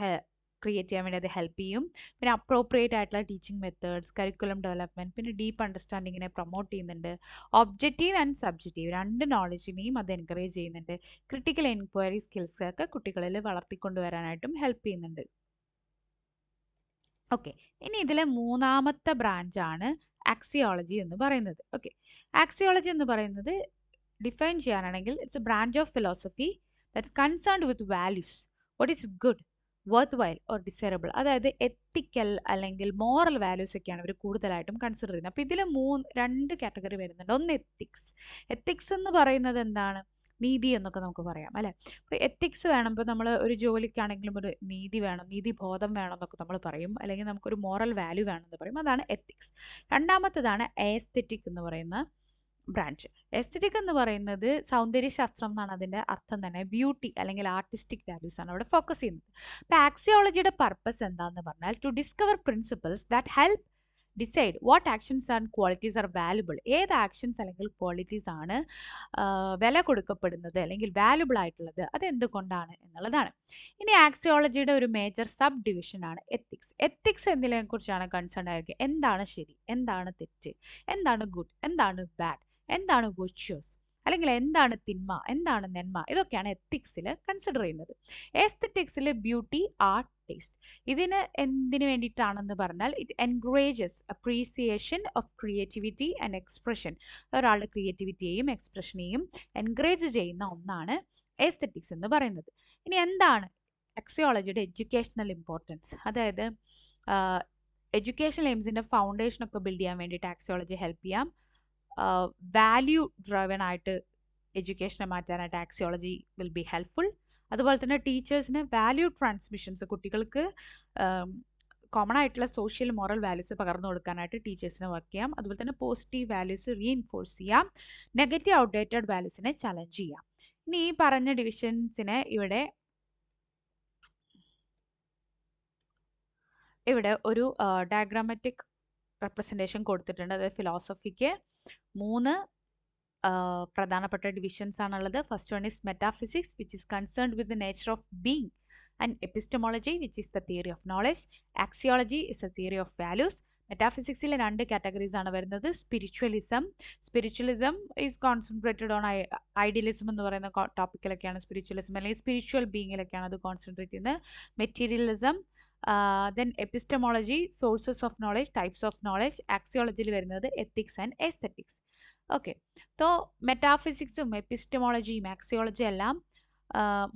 create ചെയ്യാൻ വേണ്ടി അത് ഹെൽപ്പ് ചെയ്യും. പിന്നെ അപ്രോപ്രിയേറ്റ് ആയിട്ടുള്ള ടീച്ചിങ് മെത്തേഡ്സ്, കരിക്കുലം ഡെവലപ്മെൻറ്റ്, പിന്നെ ഡീപ്പ് അണ്ടർസ്റ്റാൻഡിങ്ങിനെ പ്രൊമോട്ട് ചെയ്യുന്നുണ്ട്. ഒബ്ജക്റ്റീവ് ആൻഡ് സബ്ജക്റ്റീവ് രണ്ട് നോളജിനെയും അത് എൻകറേജ് ചെയ്യുന്നുണ്ട്. ക്രിട്ടിക്കൽ എൻക്വയറി സ്കിൽസ് ഒക്കെ കുട്ടികളിൽ വളർത്തിക്കൊണ്ടുവരാനായിട്ടും ഹെൽപ്പ് ചെയ്യുന്നുണ്ട്. ഓക്കെ, ഇനി ഇതിലെ മൂന്നാമത്തെ ബ്രാഞ്ചാണ് ആക്സിയോളജി എന്ന് പറയുന്നത്. ഓക്കെ, ആക്സിയോളജി എന്ന് പറയുന്നത് ഡിഫൈൻ ചെയ്യാനാണെങ്കിൽ it's A branch of philosophy that's concerned with values, what is good, worth while or desirable. അതായത് എത്തിക്കൽ അല്ലെങ്കിൽ മോറൽ വാല്യൂസ് ഒക്കെയാണ് ഇവർ കൂടുതലായിട്ടും കൺസിഡർ ചെയ്യുന്നത്. അപ്പോൾ ഇതിൽ രണ്ട് കാറ്റഗറി വരുന്നുണ്ട്. ഒന്ന് എത്തിക്സ്. എത്തിക്സ് എന്ന് പറയുന്നത് എന്താണ്? നീതി എന്നൊക്കെ നമുക്ക് പറയാം അല്ലേ. അപ്പോൾ എത്തിക്സ് വേണം. ഇപ്പോൾ നമ്മൾ ഒരു ജോലിക്കാണെങ്കിലും ഒരു നീതി വേണം, നീതിബോധം വേണം എന്നൊക്കെ നമ്മൾ പറയും, അല്ലെങ്കിൽ നമുക്കൊരു മോറൽ വാല്യൂ വേണമെന്ന് പറയും. അതാണ് എത്തിക്സ്. രണ്ടാമത്തേതാണ് എസ്തെറ്റിക് എന്ന് പറയുന്ന ബ്രാഞ്ച്. എസ്തെറ്റിക് എന്ന് പറയുന്നത് സൗന്ദര്യശാസ്ത്രം എന്നാണ് അതിൻ്റെ അർത്ഥം തന്നെ. ബ്യൂട്ടി അല്ലെങ്കിൽ ആർട്ടിസ്റ്റിക് വാല്യൂസ് ആണ് അവിടെ ഫോക്കസ് ചെയ്യുന്നത്. അപ്പോൾ ആക്സിയോളജിയുടെ പർപ്പസ് എന്താണെന്ന് പറഞ്ഞാൽ to discover principles that help decide what actions and qualities are valuable. ഏത് ആക്ഷൻസ് അല്ലെങ്കിൽ ക്വാളിറ്റീസ് ആണ് വില കൊടുക്കപ്പെടുന്നത് അല്ലെങ്കിൽ വാല്യുബിൾ ആയിട്ടുള്ളത്, അത് എന്തുകൊണ്ടാണ് എന്നുള്ളതാണ്. ഇനി ആക്സിയോളജിയുടെ ഒരു മേജർ സബ് ഡിവിഷൻ ആണ് എത്തിക്സ്. എത്തിക്സ് എന്നതിനെ കുറിച്ചാണ് കൺസേൺ ആയിരിക്കുക. എന്താണ് ശരി, എന്താണ് തെറ്റ്, എന്താണ് ഗുഡ്, എന്താണ് ബാഡ്, എന്താണ് വിർച്വസ്, അല്ലെങ്കിൽ എന്താണ് തിന്മ, എന്താണ് നന്മ, ഇതൊക്കെയാണ് എത്തിക്സിൽ കൺസിഡർ ചെയ്യുന്നത്. എസ്തെറ്റിക്സിൽ ബ്യൂട്ടി, ആർട്ട്, ടേസ്റ്റ്. ഇതിന് എന്തിനു വേണ്ടിയിട്ടാണെന്ന് പറഞ്ഞാൽ it encourages appreciation of creativity and expression. ഒരാളുടെ ക്രിയേറ്റിവിറ്റിയെയും എക്സ്പ്രഷനെയും എൻകറേജ് ചെയ്യുന്ന ഒന്നാണ് എസ്തെറ്റിക്സ് എന്ന് പറയുന്നത്. ഇനി എന്താണ് ആക്സിയോളജിയുടെ എഡ്യൂക്കേഷണൽ ഇമ്പോർട്ടൻസ്? അതായത് എഡ്യൂക്കേഷണൽ എയിംസിൻ്റെ ഫൗണ്ടേഷനൊക്കെ ബിൽഡ് ചെയ്യാൻ വേണ്ടിയിട്ട് ആക്സിയോളജി ഹെൽപ്പ് ചെയ്യാം. വാല്യൂ ഡ്രൈവൺ ആയിട്ട് എഡ്യൂക്കേഷനെ മാറ്റാനായിട്ട് ആക്സിയോളജി വിൽ ബി ഹെൽപ്ഫുൾ. അതുപോലെ തന്നെ ടീച്ചേഴ്സിന് വാല്യൂ ട്രാൻസ്മിഷൻസ്, കുട്ടികൾക്ക് കോമൺ ആയിട്ടുള്ള സോഷ്യൽ മോറൽ വാല്യൂസ് പകർന്നു കൊടുക്കാനായിട്ട് ടീച്ചേഴ്സിന് വർക്ക് ചെയ്യാം. അതുപോലെ തന്നെ പോസിറ്റീവ് വാല്യൂസ് റീഇൻഫോഴ്സ് ചെയ്യാം. നെഗറ്റീവ് ഔട്ട്ഡേറ്റഡ് വാല്യൂസിനെ ചലഞ്ച് ചെയ്യാം. ഇനി ഈ പറഞ്ഞ ഡിവിഷൻസിനെ ഇവിടെ ഒരു ഡയഗ്രാമാറ്റിക് റെപ്രസെൻറ്റേഷൻ കൊടുത്തിട്ടുണ്ട്. അതായത് ഫിലോസഫിക്ക് 3 പ്രധാനപ്പെട്ട ഡിവിഷൻസ് ആണുള്ളത്. First one is metaphysics, which is concerned with the nature of being, and epistemology, which is the theory of knowledge. Axiology is a theory of values. മെറ്റാഫിസിക്സിലെ 2 കാറ്റഗറീസ് ആണ് വരുന്നത്. Spiritualism is concentrated on idealism എന്ന് പറയുന്ന ടോപ്പിക്കിലൊക്കെയാണ് spiritualism, അല്ലെങ്കിൽ spiritual ബീങ്ങിലൊക്കെയാണ് അത് concentrate ചെയ്യുന്നത്. Materialism, then epistemology, sources of knowledge, types of knowledge. ആക്സിയോളജിയിൽ വരുന്നത് ethics and aesthetics. Okay, so മെറ്റാഫിസിക്സും എപ്പിസ്റ്റമോളജിയും ആക്സിയോളജി എല്ലാം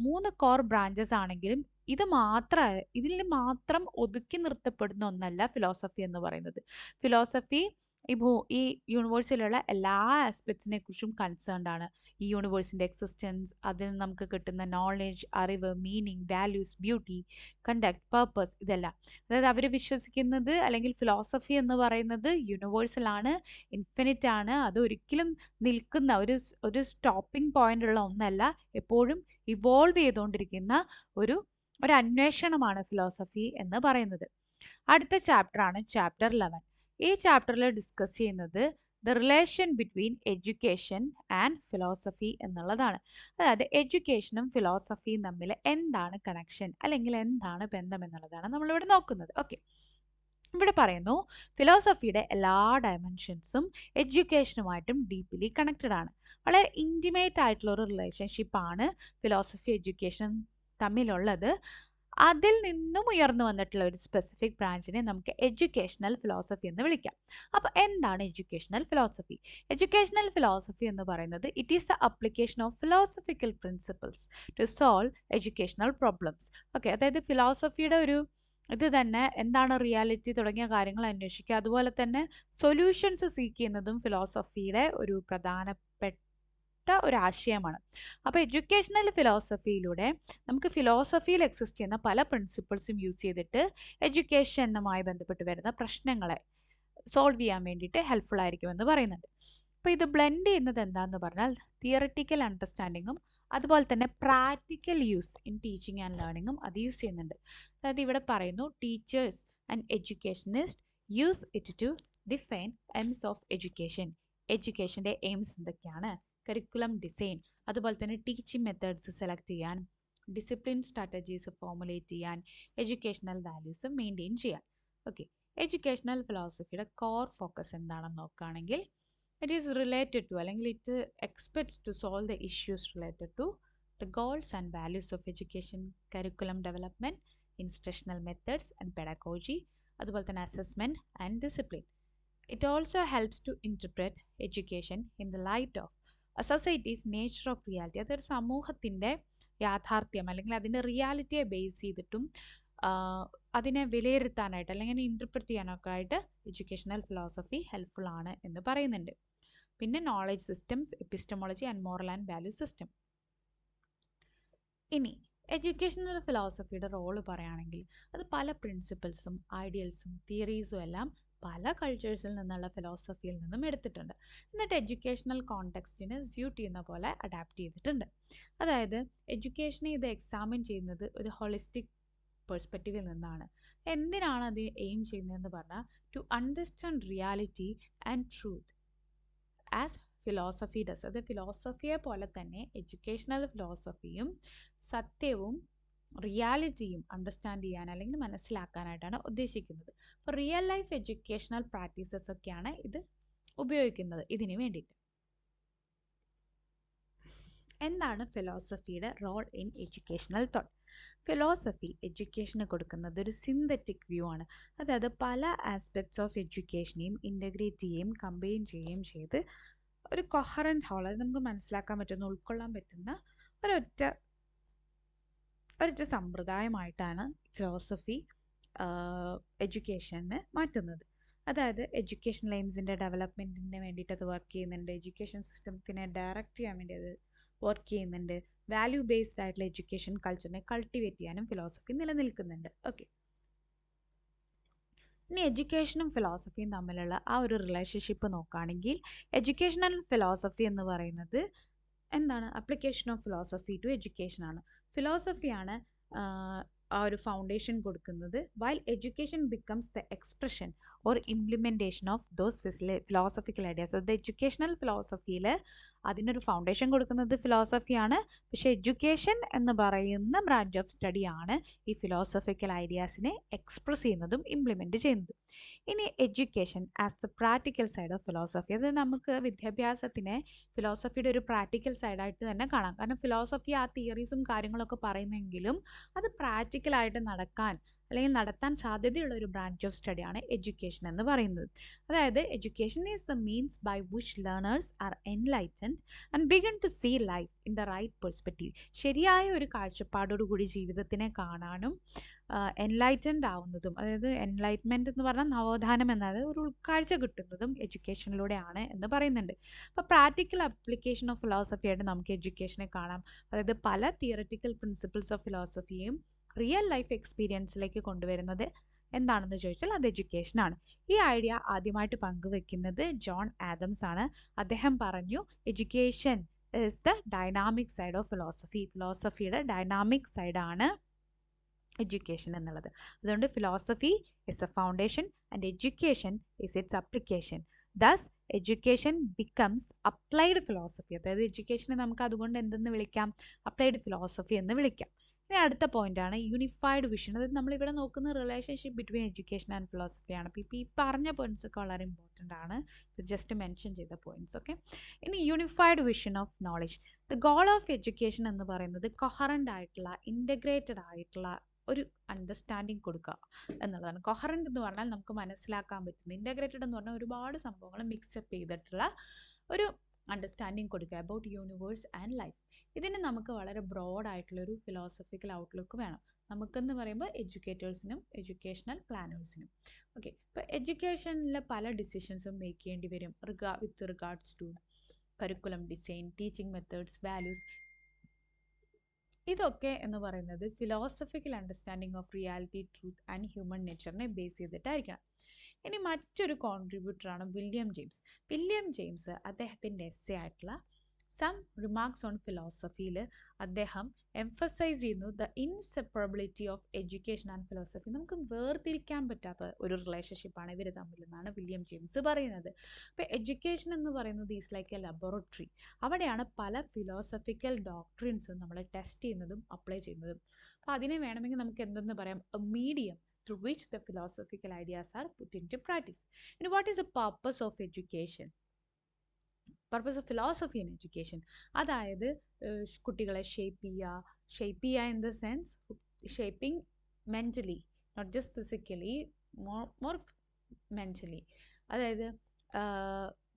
3 കോർ ബ്രാഞ്ചസ് ആണെങ്കിലും ഇതിൽ മാത്രം ഒതുക്കി നിർത്തപ്പെടുന്ന ഒന്നല്ല ഫിലോസഫി എന്ന് പറയുന്നത്. ഫിലോസഫി ഈ യൂണിവേഴ്സിലുള്ള എല്ലാ ആസ്പെക്ട്സിനെ കുറിച്ചും കൺസേൺഡ് ആണ്. ഈ യൂണിവേഴ്സിൻ്റെ എക്സിസ്റ്റൻസ്, അതിൽ നമുക്ക് കിട്ടുന്ന നോളജ്, അറിവ്, meaning, values, beauty, conduct, purpose, ഇതെല്ലാം. അതായത് അവർ വിശ്വസിക്കുന്നത്, അല്ലെങ്കിൽ ഫിലോസഫി എന്ന് പറയുന്നത് യൂണിവേഴ്സലാണ്, ഇൻഫിനിറ്റ് ആണ്. അത് ഒരിക്കലും നിൽക്കുന്ന ഒരു സ്റ്റോപ്പിംഗ് പോയിന്റ് ഉള്ള ഒന്നല്ല, എപ്പോഴും ഇവോൾവ് ചെയ്തുകൊണ്ടിരിക്കുന്ന ഒരു അന്വേഷണമാണ് ഫിലോസഫി എന്ന് പറയുന്നത്. അടുത്ത ചാപ്റ്റർ ആണ് ചാപ്റ്റർ 11. ഈ ചാപ്റ്ററിൽ ഡിസ്കസ് ചെയ്യുന്നത് the relation between education and philosophy എന്നുള്ളതാണ്. അതായത് എഡ്യൂക്കേഷനും ഫിലോസഫിയും തമ്മിൽ എന്താണ് കണക്ഷൻ, അല്ലെങ്കിൽ എന്താണ് ബന്ധം എന്നുള്ളതാണ് നമ്മളിവിടെ നോക്കുന്നത്. ഓക്കെ, ഇവിടെ പറയുന്നു ഫിലോസഫിയുടെ എല്ലാ ഡയമെൻഷൻസും എഡ്യൂക്കേഷനുമായിട്ടും ഡീപ്ലി കണക്റ്റഡ് ആണ്. വളരെ ഇൻറ്റിമേറ്റ് ആയിട്ടുള്ള ഒരു റിലേഷൻഷിപ്പാണ് ഫിലോസഫി എഡ്യൂക്കേഷൻ തമ്മിലുള്ളത്. അതിൽ നിന്നും ഉയർന്നു വന്നിട്ടുള്ള ഒരു സ്പെസിഫിക് ബ്രാഞ്ചിനെ നമുക്ക് എഡ്യൂക്കേഷണൽ ഫിലോസഫി എന്ന് വിളിക്കാം. അപ്പോൾ എന്താണ് എഡ്യൂക്കേഷണൽ ഫിലോസഫി? എഡ്യൂക്കേഷണൽ ഫിലോസഫി എന്ന് പറയുന്നത് it is the application of philosophical principles to solve educational problems. Okay, അതായത് ഫിലോസഫിയുടെ ഇത് തന്നെ എന്താണ് റിയാലിറ്റി തുടങ്ങിയ കാര്യങ്ങൾ അന്വേഷിക്കുക, അതുപോലെ തന്നെ സൊല്യൂഷൻസ് സീക്ക് ചെയ്യുന്നതും ഫിലോസഫിയുടെ ഒരു പ്രധാനപ്പെട്ട ഒരു ആശയമാണ്. അപ്പോൾ എഡ്യൂക്കേഷണൽ ഫിലോസഫിയിലൂടെ നമുക്ക് ഫിലോസഫിയിൽ എക്സിസ്റ്റ് ചെയ്യുന്ന പല പ്രിൻസിപ്പിൾസും യൂസ് ചെയ്തിട്ട് എഡ്യൂക്കേഷനുമായി ബന്ധപ്പെട്ട് വരുന്ന പ്രശ്നങ്ങളെ സോൾവ് ചെയ്യാൻ വേണ്ടിയിട്ട് ഹെൽപ്ഫുൾ ആയിരിക്കുമെന്ന് പറയുന്നുണ്ട്. അപ്പോൾ ഇത് ബ്ലെൻഡ് ചെയ്യുന്നത് എന്താണെന്ന് പറഞ്ഞാൽ തിയറിറ്റിക്കൽ അണ്ടർസ്റ്റാൻഡിങ്ങും അതുപോലെ തന്നെ practical use in teaching and ലേണിങ്ങും അത് യൂസ് ചെയ്യുന്നുണ്ട്. അതായത് ഇവിടെ പറയുന്നു teachers and educationist use it to define aims of education. എഡ്യൂക്കേഷൻ്റെ എയിംസ് എന്തൊക്കെയാണ്, കരിക്കുലം ഡിസൈൻ, അതുപോലെ തന്നെ ടീച്ചിങ് മെത്തേഡ്സ് സെലക്ട് ചെയ്യാൻ, ഡിസിപ്ലിൻ സ്ട്രാറ്റജീസ് ഫോർമുലേറ്റ് ചെയ്യാൻ, എഡ്യൂക്കേഷണൽ വാല്യൂസ് മെയിൻറ്റെയിൻ ചെയ്യാൻ. ഓക്കെ, എഡ്യൂക്കേഷണൽ ഫിലോസഫിയുടെ കോർ ഫോക്കസ് എന്താണെന്ന് നോക്കുകയാണെങ്കിൽ ഇറ്റ് ഈസ് റിലേറ്റഡ് ടു, അല്ലെങ്കിൽ it expects to solve the issues related to the goals and values of education, curriculum development, instructional methods and pedagogy, അതുപോലെ തന്നെ assessment and discipline. It also helps to interpret education in the light of a society's nature of reality. അതൊരു സമൂഹത്തിൻ്റെ യാഥാർത്ഥ്യം അല്ലെങ്കിൽ അതിൻ്റെ റിയാലിറ്റിയെ base ചെയ്തിട്ടും അതിനെ വിലയിരുത്താനായിട്ട് അല്ലെങ്കിൽ ഇൻ്റർപ്രറ്റ് ചെയ്യാനൊക്കെ ആയിട്ട് എഡ്യൂക്കേഷണൽ ഫിലോസഫി ഹെൽപ്ഫുൾ ആണ് എന്ന് പറയുന്നുണ്ട്. പിന്നെ knowledge systems, epistemology and moral and value system. ഇനി എഡ്യൂക്കേഷണൽ ഫിലോസഫിയുടെ റോള് പറയുകയാണെങ്കിൽ അത് പല പ്രിൻസിപ്പിൾസും ഐഡിയൽസും തിയറീസും എല്ലാം പല കൾച്ചേഴ്സിൽ നിന്നുള്ള ഫിലോസഫിയിൽ നിന്നും എടുത്തിട്ടുണ്ട്. എന്നിട്ട് എഡ്യൂക്കേഷണൽ കോണ്ടെക്സ്റ്റിന് സ്യൂട്ട് ചെയ്യുന്ന പോലെ അഡാപ്റ്റ് ചെയ്തിട്ടുണ്ട്. അതായത് എഡ്യൂക്കേഷനെ ഇത് എക്സാമിൻ ചെയ്യുന്നത് ഒരു ഹോളിസ്റ്റിക് പെർസ്പെക്റ്റീവിൽ നിന്നാണ്. എന്തിനാണ് അത് എയിം ചെയ്യുന്നതെന്ന് പറഞ്ഞാൽ to understand reality and truth as philosophy does. അത് ഫിലോസഫിയെ പോലെ തന്നെ എഡ്യൂക്കേഷണൽ ഫിലോസഫിയും സത്യവും റിയാലിറ്റിയും അണ്ടർസ്റ്റാൻഡ് ചെയ്യാൻ അല്ലെങ്കിൽ മനസ്സിലാക്കാനായിട്ടാണ് ഉദ്ദേശിക്കുന്നത്. അപ്പോൾ റിയൽ ലൈഫ് എഡ്യൂക്കേഷണൽ പ്രാക്ടീസസ് ഒക്കെയാണ് ഇത് ഉപയോഗിക്കുന്നത് ഇതിന് വേണ്ടിയിട്ട്. എന്താണ് ഫിലോസഫിയുടെ role in educational thought? Philosophy എഡ്യൂക്കേഷന് കൊടുക്കുന്നത് ഒരു സിന്തറ്റിക് വ്യൂ ആണ്. അതായത് പല ആസ്പെക്ട്സ് ഓഫ് എഡ്യൂക്കേഷനെയും ഇൻ്റഗ്രേറ്റ് ചെയ്യുകയും കമ്പൈൻ ചെയ്യുകയും ചെയ്ത് ഒരു കൊഹറൻറ്റ് ഹോൾ, അത് നമുക്ക് മനസ്സിലാക്കാൻ പറ്റുന്ന ഉൾക്കൊള്ളാൻ പറ്റുന്ന ഒരൊറ്റ സമ്പ്രദായമായിട്ടാണ് ഫിലോസഫി എഡ്യൂക്കേഷനെ മാറ്റുന്നത്. അതായത് എഡ്യൂക്കേഷൻ എയിംസിൻ്റെ ഡെവലപ്മെൻറ്റിന് വേണ്ടിയിട്ട് അത് വർക്ക് ചെയ്യുന്നുണ്ട്. എഡ്യൂക്കേഷൻ സിസ്റ്റത്തിനെ ഡയറക്റ്റ് ചെയ്യാൻ വേണ്ടി അത് വർക്ക് ചെയ്യുന്നുണ്ട്. വാല്യൂ ബേസ്ഡ് ആയിട്ടുള്ള എഡ്യൂക്കേഷൻ കൾച്ചറിനെ കൾട്ടിവേറ്റ് ചെയ്യാനും ഫിലോസഫി നിലനിൽക്കുന്നുണ്ട്. ഓക്കെ, ഇനി എഡ്യൂക്കേഷനും ഫിലോസഫിയും തമ്മിലുള്ള ആ ഒരു റിലേഷൻഷിപ്പ് നോക്കുകയാണെങ്കിൽ എഡ്യൂക്കേഷണൽ ഫിലോസഫി എന്ന് പറയുന്നത് എന്താണ്? Application of philosophy to education ആണ്. ഫിലോസഫിയാണ് ആ ഒരു ഫൗണ്ടേഷൻ കൊടുക്കുന്നത്, while education becomes the expression or implementation of those philosophical ideas. അത് എഡ്യൂക്കേഷണൽ ഫിലോസഫിയിൽ അതിനൊരു ഫൗണ്ടേഷൻ കൊടുക്കുന്നത് ഫിലോസഫിയാണ്. പക്ഷേ എഡ്യൂക്കേഷൻ എന്ന് പറയുന്ന ബ്രാഞ്ച് ഓഫ് സ്റ്റഡിയാണ് ഈ ഫിലോസഫിക്കൽ ഐഡിയാസിനെ എക്സ്പ്രസ് ചെയ്യുന്നതും ഇംപ്ലിമെൻറ്റ് ചെയ്യുന്നതും. ഇനി education as the practical side of philosophy. അത് നമുക്ക് വിദ്യാഭ്യാസത്തിനെ ഫിലോസഫിയുടെ ഒരു പ്രാക്ടിക്കൽ സൈഡായിട്ട് തന്നെ കാണാം. കാരണം ഫിലോസഫി ആ തിയറീസും കാര്യങ്ങളൊക്കെ പറയുന്നെങ്കിലും അത് പ്രാക്ടിക്കലായിട്ട് നടക്കാൻ അല്ലെങ്കിൽ നടത്താൻ സാധ്യതയുള്ള ഒരു ബ്രാഞ്ച് ഓഫ് സ്റ്റഡിയാണ് എഡ്യൂക്കേഷൻ എന്ന് പറയുന്നത്. അതായത് education is the means by which learners are enlightened and begun to see life in the right perspective. ശരിയായ ഒരു കാഴ്ചപ്പാടോടുകൂടി ജീവിതത്തിനെ കാണാനും എൻലൈറ്റൻഡ് ആവുന്നതും, അതായത് എൻലൈറ്റ്മെൻറ്റ് എന്ന് പറഞ്ഞാൽ നവോത്ഥാനം എന്നത് ഒരു ഉൾക്കാഴ്ച കിട്ടുന്നതും എഡ്യൂക്കേഷനിലൂടെയാണ് എന്ന് പറയുന്നുണ്ട്. അപ്പോൾ പ്രാക്ടിക്കൽ അപ്ലിക്കേഷൻ ഓഫ് ഫിലോസഫിയായിട്ട് നമുക്ക് എഡ്യൂക്കേഷനെ കാണാം. അതായത് പല തിയററ്റിക്കൽ പ്രിൻസിപ്പിൾസ് ഓഫ് ഫിലോസഫിയും റിയൽ ലൈഫ് എക്സ്പീരിയൻസിലേക്ക് കൊണ്ടുവരുന്നത് എന്താണെന്ന് ചോദിച്ചാൽ അത് എഡ്യൂക്കേഷനാണ്. ഈ ഐഡിയ ആദ്യമായിട്ട് പങ്കുവെക്കുന്നത് ജോൺ ആദംസ് ആണ്. അദ്ദേഹം പറഞ്ഞു education is the dynamic side of philosophy. ഫിലോസഫിയുടെ ഡൈനാമിക് സൈഡാണ് എഡ്യൂക്കേഷൻ എന്നുള്ളത്. അതുകൊണ്ട് philosophy is a foundation and education is its application. Thus education becomes applied philosophy. അതായത് എഡ്യൂക്കേഷനെ നമുക്ക് അതുകൊണ്ട് എന്തെന്ന് വിളിക്കാം? അപ്ലൈഡ് ഫിലോസഫി എന്ന് വിളിക്കാം. ഇനി അടുത്ത പോയിന്റാണ് യൂണിഫൈഡ് വിഷൻ. അതായത് നമ്മളിവിടെ നോക്കുന്ന റിലേഷൻഷിപ്പ് ബിറ്റ്വീൻ എഡ്യൂക്കേഷൻ ആൻഡ് ഫിലോസഫിയാണ്. അപ്പോൾ ഈ പറഞ്ഞ പോയിന്റ്സ് ഒക്കെ വളരെ ഇമ്പോർട്ടൻ്റ് ആണ്, ജസ്റ്റ് മെൻഷൻ ചെയ്ത പോയിന്റ്സ്. ഓക്കെ, ഇനി unified vision of knowledge. The goal of education എന്ന് പറയുന്നത് കൊഹറൻ്റ് ആയിട്ടുള്ള ഇൻ്റഗ്രേറ്റഡ് ആയിട്ടുള്ള ഒരു അണ്ടർസ്റ്റാൻഡിങ് കൊടുക്കുക എന്നുള്ളതാണ്. കൊഹറൻ്റ് എന്ന് പറഞ്ഞാൽ നമുക്ക് മനസ്സിലാക്കാൻ പറ്റുന്ന, ഇൻ്റഗ്രേറ്റഡ് എന്ന് പറഞ്ഞാൽ ഒരുപാട് സംഭവങ്ങൾ മിക്സപ്പ് ചെയ്തിട്ടുള്ള ഒരു അണ്ടർസ്റ്റാൻഡിങ് കൊടുക്കുക അബൌട്ട് യൂണിവേഴ്സ് ആൻഡ് ലൈഫ്. ഇതിന് നമുക്ക് വളരെ ബ്രോഡ് ആയിട്ടുള്ളൊരു ഫിലോസഫിക്കൽ ഔട്ട്ലുക്ക് വേണം. നമുക്കെന്ന് പറയുമ്പോൾ എഡ്യൂക്കേറ്റേഴ്സിനും എഡ്യൂക്കേഷണൽ പ്ലാനേഴ്സിനും. ഓക്കെ, ഇപ്പോൾ എഡ്യൂക്കേഷനിൽ പല ഡിസിഷൻസും മേക്ക് ചെയ്യേണ്ടി വരും with regards to curriculum design, teaching methods, values. ഇതൊക്കെ എന്ന് പറയുന്നത് philosophical understanding of reality, truth and human നേച്ചറിനെ ബേസ് ചെയ്തിട്ടായിരിക്കണം. ഇനി മറ്റൊരു കോൺട്രിബ്യൂട്ടറാണ് വില്യം ജെയിംസ്. വില്യം ജെയിംസ് അദ്ദേഹത്തിൻ്റെ എസ്സേ ആയിട്ടുള്ള സം റിമാർക്സ് ഓൺ ഫിലോസഫിയിൽ അദ്ദേഹം എംഫസൈസ് ചെയ്യുന്നു the inseparability of education and philosophy. നമുക്ക് വേർതിരിക്കാൻ പറ്റാത്ത ഒരു റിലേഷൻഷിപ്പാണ് ഇവർ തമ്മിലെന്നാണ് വില്യം ജെയിംസ് പറയുന്നത്. അപ്പോൾ എഡ്യൂക്കേഷൻ എന്ന് പറയുന്നത് ഈസ് ലൈക്ക് എ ലബോറട്ടറി. അവിടെയാണ് പല ഫിലോസഫിക്കൽ ഡോക്ട്രിൻസും നമ്മൾ ടെസ്റ്റ് ചെയ്യുന്നതും അപ്ലൈ ചെയ്യുന്നതും. അപ്പോൾ അതിനെ വേണമെങ്കിൽ നമുക്ക് എന്തെന്ന് പറയാം? A medium through which the philosophical ideas are put into practice. And what is the purpose of education? Purpose of philosophy in education, അതായത് കുട്ടികളെ ഷേപ്പ് ചെയ്യുക in the sense shaping mentally, not just physically, more mentally. അതായത്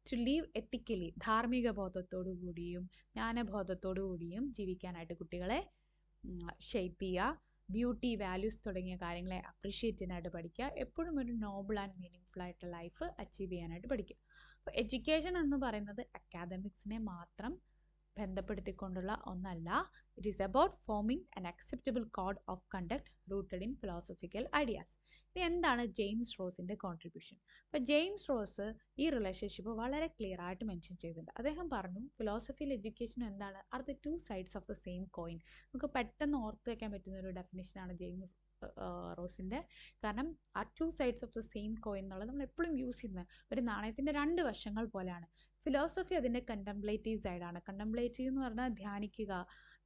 to live ethically, ധാർമ്മിക ബോധത്തോടു കൂടിയും ജ്ഞാനബോധത്തോടു കൂടിയും ജീവിക്കാനായിട്ട് കുട്ടികളെ ഷേപ്പ് ചെയ്യുക. ബ്യൂട്ടി, വാല്യൂസ് തുടങ്ങിയ കാര്യങ്ങളെ അപ്രിഷ്യേറ്റ് ചെയ്യാനായിട്ട് പഠിക്കുക. എപ്പോഴും ഒരു നോബിൾ ആൻഡ് മീനിങ് ആയിട്ടുള്ള ലൈഫ് അച്ചീവ് ചെയ്യാനായിട്ട് പഠിക്കുക. അപ്പോൾ എഡ്യൂക്കേഷൻ എന്ന് പറയുന്നത് അക്കാദമിക്സിനെ മാത്രം ബന്ധപ്പെടുത്തിക്കൊണ്ടുള്ള ഒന്നല്ല. It is about forming an acceptable code of conduct rooted in philosophical ideas. ഇനി എന്താണ് ജെയിംസ് റോസിൻ്റെ കോൺട്രിബ്യൂഷൻ? അപ്പോൾ ജെയിംസ് റോസ് ഈ റിലേഷൻഷിപ്പ് വളരെ ക്ലിയർ ആയിട്ട് മെൻഷൻ ചെയ്തിട്ടുണ്ട്. അദ്ദേഹം പറഞ്ഞു ഫിലോസഫിയിൽ എഡ്യൂക്കേഷൻ എന്താണ്, are the two sides of the same coin. നമുക്ക് പെട്ടെന്ന് ഓർത്ത് വയ്ക്കാൻ പറ്റുന്ന ഒരു ഡെഫിനേഷനാണ് ജെയിംസ് റോസിൻ്റെ. കാരണം ആ to sides of the same coin എന്നുള്ളത് നമ്മൾ എപ്പോഴും യൂസ് ചെയ്യുന്നത് ഒരു നാണയത്തിൻ്റെ രണ്ട് വശങ്ങൾ പോലെയാണ്. ഫിലോസഫി അതിൻ്റെ കണ്ടംപ്ലേറ്റീവ് സൈഡാണ്. കണ്ടംപ്ലേറ്റീവ് എന്ന് പറഞ്ഞാൽ ധ്യാനിക്കുക,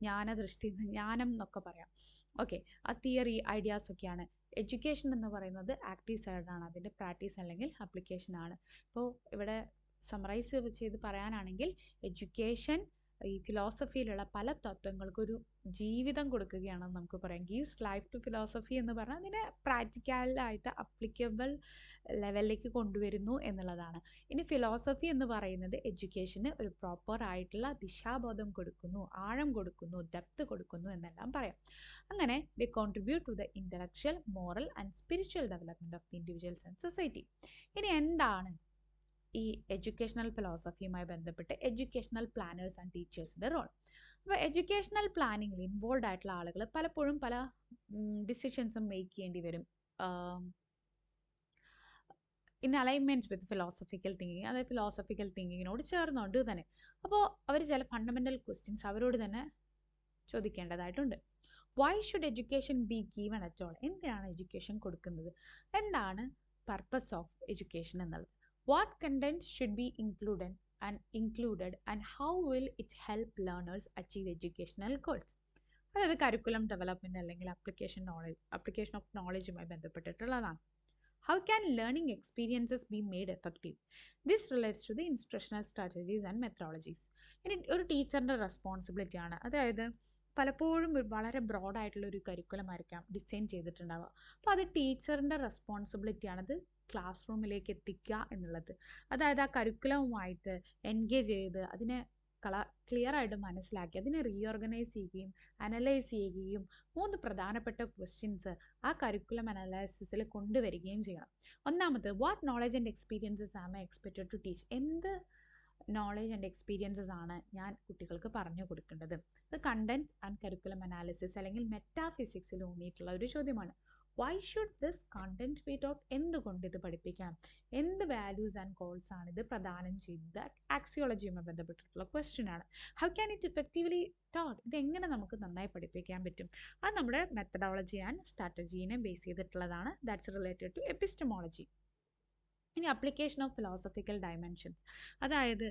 ജ്ഞാനദൃഷ്ടി, ജ്ഞാനം എന്നൊക്കെ പറയാം. ഓക്കെ, ആ തിയറി, ഐഡിയാസ് ഒക്കെയാണ്. എഡ്യൂക്കേഷൻ എന്ന് പറയുന്നത് ആക്റ്റീവ് സൈഡാണ്, അതിൻ്റെ പ്രാക്ടീസ് അല്ലെങ്കിൽ അപ്ലിക്കേഷൻ ആണ്. ഇപ്പോൾ ഇവിടെ സമറൈസ് ചെയ്ത് പറയാനാണെങ്കിൽ എഡ്യൂക്കേഷൻ ഈ ഫിലോസഫിയിലുള്ള പല തത്വങ്ങൾക്കൊരു ജീവിതം കൊടുക്കുകയാണെന്ന് നമുക്ക് പറയാം. ഗീവ്സ് ലൈഫ് ടു ഫിലോസഫി എന്ന് പറഞ്ഞാൽ അതിനെ പ്രാക്ടിക്കലായിട്ട് അപ്ലിക്കബിൾ ലെവലിലേക്ക് കൊണ്ടുവരുന്നു എന്നുള്ളതാണ്. ഇനി ഫിലോസഫി എന്ന് പറയുന്നത് എഡ്യൂക്കേഷന് ഒരു പ്രോപ്പർ ആയിട്ടുള്ള ദിശാബോധം കൊടുക്കുന്നു, ആഴം കൊടുക്കുന്നു, ഡെപ്ത് കൊടുക്കുന്നു എന്നെല്ലാം പറയാം. അങ്ങനെ they contribute to the intellectual, moral and spiritual development of the individuals and society. ഇനി എന്താണ് ഈ എഡ്യൂക്കേഷണൽ ഫിലോസഫിയുമായി ബന്ധപ്പെട്ട് എഡ്യൂക്കേഷണൽ പ്ലാനേഴ്സ് ആൻഡ് ടീച്ചേഴ്സിൻ്റെ റോൾ? അപ്പോൾ എഡ്യൂക്കേഷണൽ പ്ലാനിങ്ങിൽ ഇൻവോൾവ് ആയിട്ടുള്ള ആളുകൾ പലപ്പോഴും പല ഡിസിഷൻസും മേക്ക് ചെയ്യേണ്ടി വരും in alignment with philosophical thinking, അതായത് ഫിലോസഫിക്കൽ തിങ്കിങ്ങിനോട് ചേർന്നുകൊണ്ട് തന്നെ. അപ്പോൾ അവർ ചില ഫണ്ടമെൻ്റൽ ക്വസ്റ്റ്യൻസ് അവരോട് തന്നെ ചോദിക്കേണ്ടതായിട്ടുണ്ട്. Why should education be given at all? എന്തിനാണ് എഡ്യൂക്കേഷൻ കൊടുക്കുന്നത്? എന്താണ് പർപ്പസ് ഓഫ് എഡ്യൂക്കേഷൻ എന്നുള്ളത്? What content should be included and how will it help learners achieve educational goals? അതായത് കരിക്കുലം ഡെവലപ്മെൻറ്റ് അല്ലെങ്കിൽ അപ്ലിക്കേഷൻ ഓഫ് നോളജുമായി ബന്ധപ്പെട്ടിട്ടുള്ളതാണ്. How can learning experiences be made effective? This relates to the instructional strategies and methodologies. ഇനി ഒരു ടീച്ചറിൻ്റെ responsibility ആണ്. അതായത് പലപ്പോഴും വളരെ ബ്രോഡായിട്ടുള്ള ഒരു കരിക്കുലം ആയിരിക്കാം ഡിസൈൻ ചെയ്തിട്ടുണ്ടാവുക. അപ്പോൾ അത് ടീച്ചറിൻ്റെ റെസ്പോൺസിബിലിറ്റിയാണത് ക്ലാസ് റൂമിലേക്ക് എത്തിക്കുക എന്നുള്ളത്. അതായത് ആ കരിക്കുലവുമായിട്ട് എൻഗേജ് ചെയ്ത് അതിനെ ക്ലിയർ ആയിട്ട് മനസ്സിലാക്കി അതിനെ റീഓർഗനൈസ് ചെയ്യുകയും അനലൈസ് ചെയ്യുകയും 3 പ്രധാനപ്പെട്ട ക്വസ്റ്റ്യൻസ് ആ കരിക്കുലം അനലൈസിസിൽ കൊണ്ടുവരികയും ചെയ്യണം. ഒന്നാമത്, what knowledge and experiences am I expected to teach? എന്ത് നോളജ് ആൻഡ് എക്സ്പീരിയൻസസ് ആണ് ഞാൻ കുട്ടികൾക്ക് പറഞ്ഞു കൊടുക്കേണ്ടത്? ഇത് കണ്ടന്റ് ആൻഡ് കരിക്കുലം അനാലിസിസ് അല്ലെങ്കിൽ മെറ്റാഫിസിക്സിൽ ഊന്നിയിട്ടുള്ള ഒരു ചോദ്യമാണ്. Why should this content be taught? എന്തുകൊണ്ട് ഇത് പഠിപ്പിക്കണം? എന്ത് വാല്യൂസ് ആൻഡ് ഗോൾസ് ആണ് ഇത് പ്രദാനം ചെയ്യുന്നത്? ആക്സിയോളജിയുമായി ബന്ധപ്പെട്ടിട്ടുള്ള ക്വസ്റ്റ്യൻ ആണ്. How can it effectively taught? ഇത് എങ്ങനെ നമുക്ക് നന്നായി പഠിപ്പിക്കാൻ പറ്റും? അത് നമ്മുടെ മെത്തഡോളജി ആൻഡ് സ്ട്രാറ്റജീനെ ബേസ് ചെയ്തിട്ടുള്ളതാണ്. That's related to epistemology. ഇനി അപ്ലിക്കേഷൻ ഓഫ് ഫിലോസഫിക്കൽ ഡയമെൻഷൻസ്, അതായത്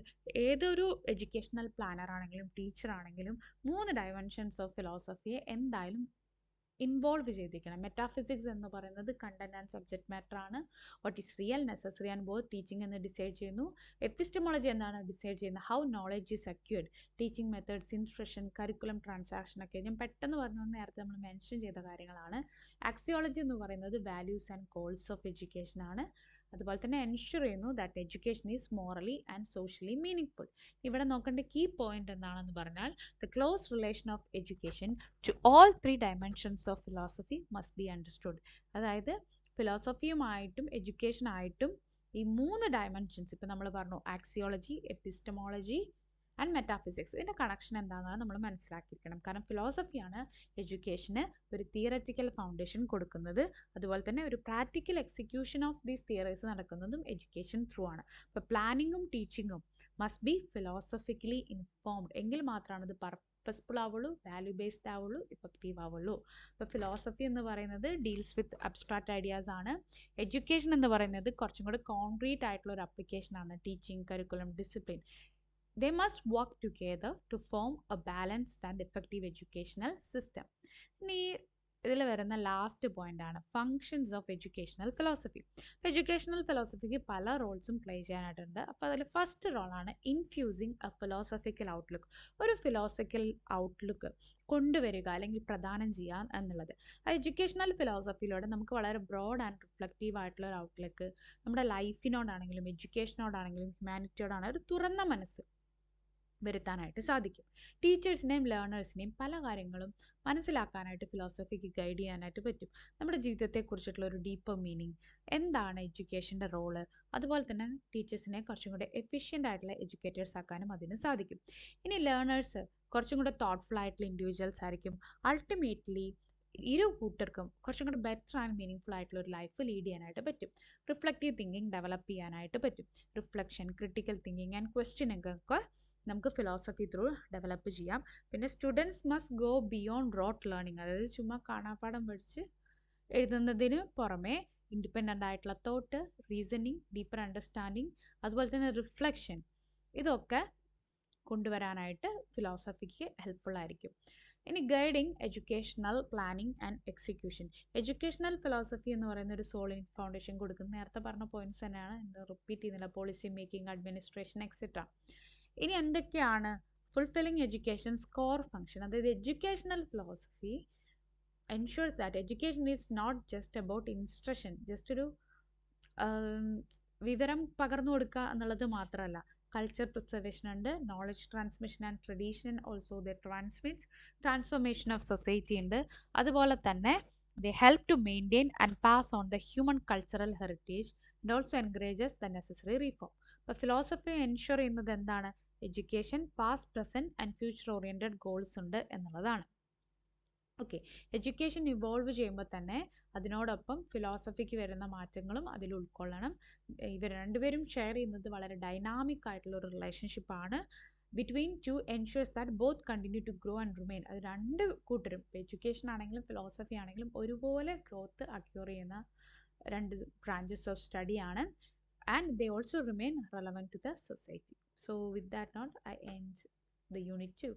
ഏതൊരു എഡ്യൂക്കേഷണൽ പ്ലാനർ ആണെങ്കിലും ടീച്ചർ ആണെങ്കിലും 3 ഡയമെൻഷൻസ് ഓഫ് ഫിലോസഫിയെ എന്തായാലും ഇൻവോൾവ് ചെയ്തിരിക്കണം. മെറ്റാഫിസിക്സ് എന്ന് പറയുന്നത് കണ്ടന്റ് ആൻഡ് സബ്ജക്ട് മാറ്റർ ആണ്. What is real, necessary and worth teaching എന്ന് ഡിസൈഡ് ചെയ്യുന്നു. എപ്പിസ്റ്റമോളജി എന്താണ് ഡിസൈഡ് ചെയ്യുന്നത്? How knowledge is acquired, teaching methods, instruction, curriculum, transaction ഒക്കെ ഞാൻ പെട്ടെന്ന് പറഞ്ഞു, നേരത്തെ നമ്മൾ മെൻഷൻ ചെയ്ത കാര്യങ്ങളാണ്. ആക്സിയോളജി എന്ന് പറയുന്നത് values and goals of education ആണ്. അതുപോലെ തന്നെ എൻഷുർ ചെയ്യുന്നു that education is morally and socially meaningful. ഇവിടെ നോക്കേണ്ട കീ പോയിന്റ് എന്താണെന്ന് പറഞ്ഞാൽ the close relation of education to all 3 dimensions of philosophy must be understood. അതായത് ഫിലോസഫിയുമായിട്ടും എഡ്യൂക്കേഷനായിട്ടും ഈ 3 ഡയമെൻഷൻസ് ഇപ്പം നമ്മൾ പറഞ്ഞു, ആക്സിയോളജി, എപ്പിസ്റ്റമോളജി ആൻഡ് മെറ്റാഫിസിക്സ്, ഇതിൻ്റെ കണക്ഷൻ എന്താണെന്ന് നമ്മൾ മനസ്സിലാക്കിയിരിക്കണം. കാരണം ഫിലോസഫിയാണ് എഡ്യൂക്കേഷന് ഒരു തിയററ്റിക്കൽ ഫൗണ്ടേഷൻ കൊടുക്കുന്നത്. അതുപോലെ തന്നെ ഒരു practical execution of these theories നടക്കുന്നതും എഡ്യൂക്കേഷൻ ത്രൂ ആണ്. അപ്പോൾ പ്ലാനിങ്ങും ടീച്ചിങ്ങും മസ്റ്റ് ബി ഫിലോസഫിക്കലി ഇൻഫോംഡ്. എങ്കിൽ മാത്രമാണ് ഇത് പർപ്പസ്ഫുൾ ആവുള്ളൂ, വാല്യൂ ബേസ്ഡ് ആവുള്ളൂ, ഇഫക്റ്റീവ് ആവുള്ളൂ. അപ്പോൾ ഫിലോസഫി എന്ന് പറയുന്നത് ഡീൽസ് വിത്ത് അബ്സ്ട്രാക്ട് ഐഡിയാസ് ആണ്. എഡ്യൂക്കേഷൻ എന്ന് പറയുന്നത് കുറച്ചും കൂടി കോൺക്രീറ്റ് ആയിട്ടുള്ള ഒരു അപ്ലിക്കേഷനാണ്. Teaching, curriculum, discipline, they must work together to form a balanced and effective educational system. ഇനി ഇതിൽ വരുന്ന ലാസ്റ്റ് പോയിന്റ് ആണ് functions of educational philosophy. Educational ഫിലോസഫിക്ക് പല റോൾസും പ്ലേ ചെയ്യാനായിട്ടുണ്ട്. അപ്പോൾ അതിൽ ഫസ്റ്റ് റോളാണ് ഇൻഫ്യൂസിങ് എ ഫിലോസഫിക്കൽ ഔട്ട്ലുക്ക്. ഒരു ഫിലോസഫിക്കൽ ഔട്ട്ലുക്ക് കൊണ്ടുവരിക അല്ലെങ്കിൽ പ്രദാനം ചെയ്യുക എന്നുള്ളത്. എഡ്യൂക്കേഷണൽ ഫിലോസഫിയിലൂടെ നമുക്ക് വളരെ ബ്രോഡ് ആൻഡ് റിഫ്ലക്റ്റീവ് ആയിട്ടുള്ള ഒരു ഔട്ട്ലുക്ക് നമ്മുടെ ലൈഫിനോടാണെങ്കിലും എഡ്യൂക്കേഷനോടാണെങ്കിലും ഹ്യൂമാനിറ്റിയോടാണെങ്കിലും ഒരു തുറന്ന മനസ്സ് വരുത്താനായിട്ട് സാധിക്കും. ടീച്ചേഴ്സിനെയും ലേണേഴ്സിനെയും പല കാര്യങ്ങളും മനസ്സിലാക്കാനായിട്ട് ഫിലോസഫിക്ക് ഗൈഡ് ചെയ്യാനായിട്ട് പറ്റും. നമ്മുടെ ജീവിതത്തെക്കുറിച്ചിട്ടുള്ള ഒരു ഡീപ്പർ മീനിങ്, എന്താണ് എഡ്യൂക്കേഷൻ്റെ റോള്, അതുപോലെ തന്നെ ടീച്ചേഴ്സിനെ കുറച്ചും കൂടെ എഫിഷ്യൻ്റ് ആയിട്ടുള്ള എഡ്യൂക്കേറ്റേഴ്സ് ആക്കാനും അതിന് സാധിക്കും. ഇനി ലേണേഴ്സ് കുറച്ചും കൂടെ തോട്ട്ഫുൾ ആയിട്ടുള്ള ഇൻഡിവിജ്വൽസ് ആയിരിക്കും. അൾട്ടിമേറ്റ്ലി ഇരു കൂട്ടർക്കും കുറച്ചും കൂടെ ബെറ്റർ ആൻഡ് മീനിങ് ആയിട്ടുള്ള ഒരു ലൈഫ് ലീഡ് ചെയ്യാനായിട്ട് പറ്റും. റിഫ്ലക്റ്റീവ് തിങ്കിങ് ഡെവലപ്പ് ചെയ്യാനായിട്ട് പറ്റും. Reflection, critical thinking and questioning ഒക്കെ നമുക്ക് ഫിലോസഫി ത്രൂ ഡെവലപ്പ് ചെയ്യാം. പിന്നെ students must go beyond rote learning, അതായത് ചുമ്മാ കാണാപ്പാഠം പഠിച്ച് എഴുതുന്നതിന് പുറമെ ഇൻഡിപെൻഡൻ്റ് ആയിട്ടുള്ള തോട്ട്, റീസണിങ്, ഡീപ്പർ അണ്ടർസ്റ്റാൻഡിങ്, അതുപോലെ തന്നെ റിഫ്ലക്ഷൻ, ഇതൊക്കെ കൊണ്ടുവരാനായിട്ട് ഫിലോസഫിക്ക് ഹെൽപ്ഫുൾ ആയിരിക്കും. ഇനി guiding educational planning and execution. Educational philosophy എന്ന് പറയുന്ന ഒരു സോളിഡ് ഫൗണ്ടേഷൻ കൊടുക്കുന്നത് നേരത്തെ പറഞ്ഞ പോയിന്റ്സ് തന്നെയാണ്, റിപ്പീറ്റ് ചെയ്യുന്നില്ല. Policy making, administration, etcetera. ഇനി എന്തൊക്കെയാണ് ഫുൾഫില്ലിംഗ് എഡ്യൂക്കേഷൻസ് കോർ ഫങ്ഷൻ? അതായത് educational philosophy ensures that education is not just about instruction, just ഒരു വിവരം പകർന്നു കൊടുക്കുക എന്നുള്ളത് മാത്രമല്ല. കൾച്ചർ പ്രിസർവേഷൻ ഉണ്ട്, knowledge transmission and tradition also the transmits, transformation of society ഉണ്ട്. അതുപോലെ തന്നെ they help to maintain and pass on the human cultural heritage and also encourages the necessary reform. അപ്പോൾ ഫിലോസഫി എൻഷുർ ചെയ്യുന്നത് എന്താണ്? Education past, present and future oriented goals ഉണ്ട് എന്നുള്ളതാണ്. Okay, education evolve ചെയ്യുമ്പോൾ തന്നെ അതിനോടൊപ്പം ഫിലോസഫിക്ക് വരുന്ന മാറ്റങ്ങളും അതിൽ ഉൾക്കൊള്ളണം. ഇവർ രണ്ടുപേരും ഷെയർ ചെയ്യുന്നത് വളരെ ഡൈനാമിക് ആയിട്ടുള്ള ഒരു റിലേഷൻഷിപ്പാണ്. Between two ensures that both continue to grow and remain. അത് രണ്ട് കൂട്ടരും, എഡ്യൂക്കേഷൻ ആണെങ്കിലും ഫിലോസഫി ആണെങ്കിലും ഒരുപോലെ ഗ്രോത്ത് അക്യൂർ ചെയ്യുന്ന രണ്ട് ബ്രാഞ്ചസ് ഓഫ് സ്റ്റഡിയാണ്. And they also remain relevant to the society. So with that note, I end the unit 2.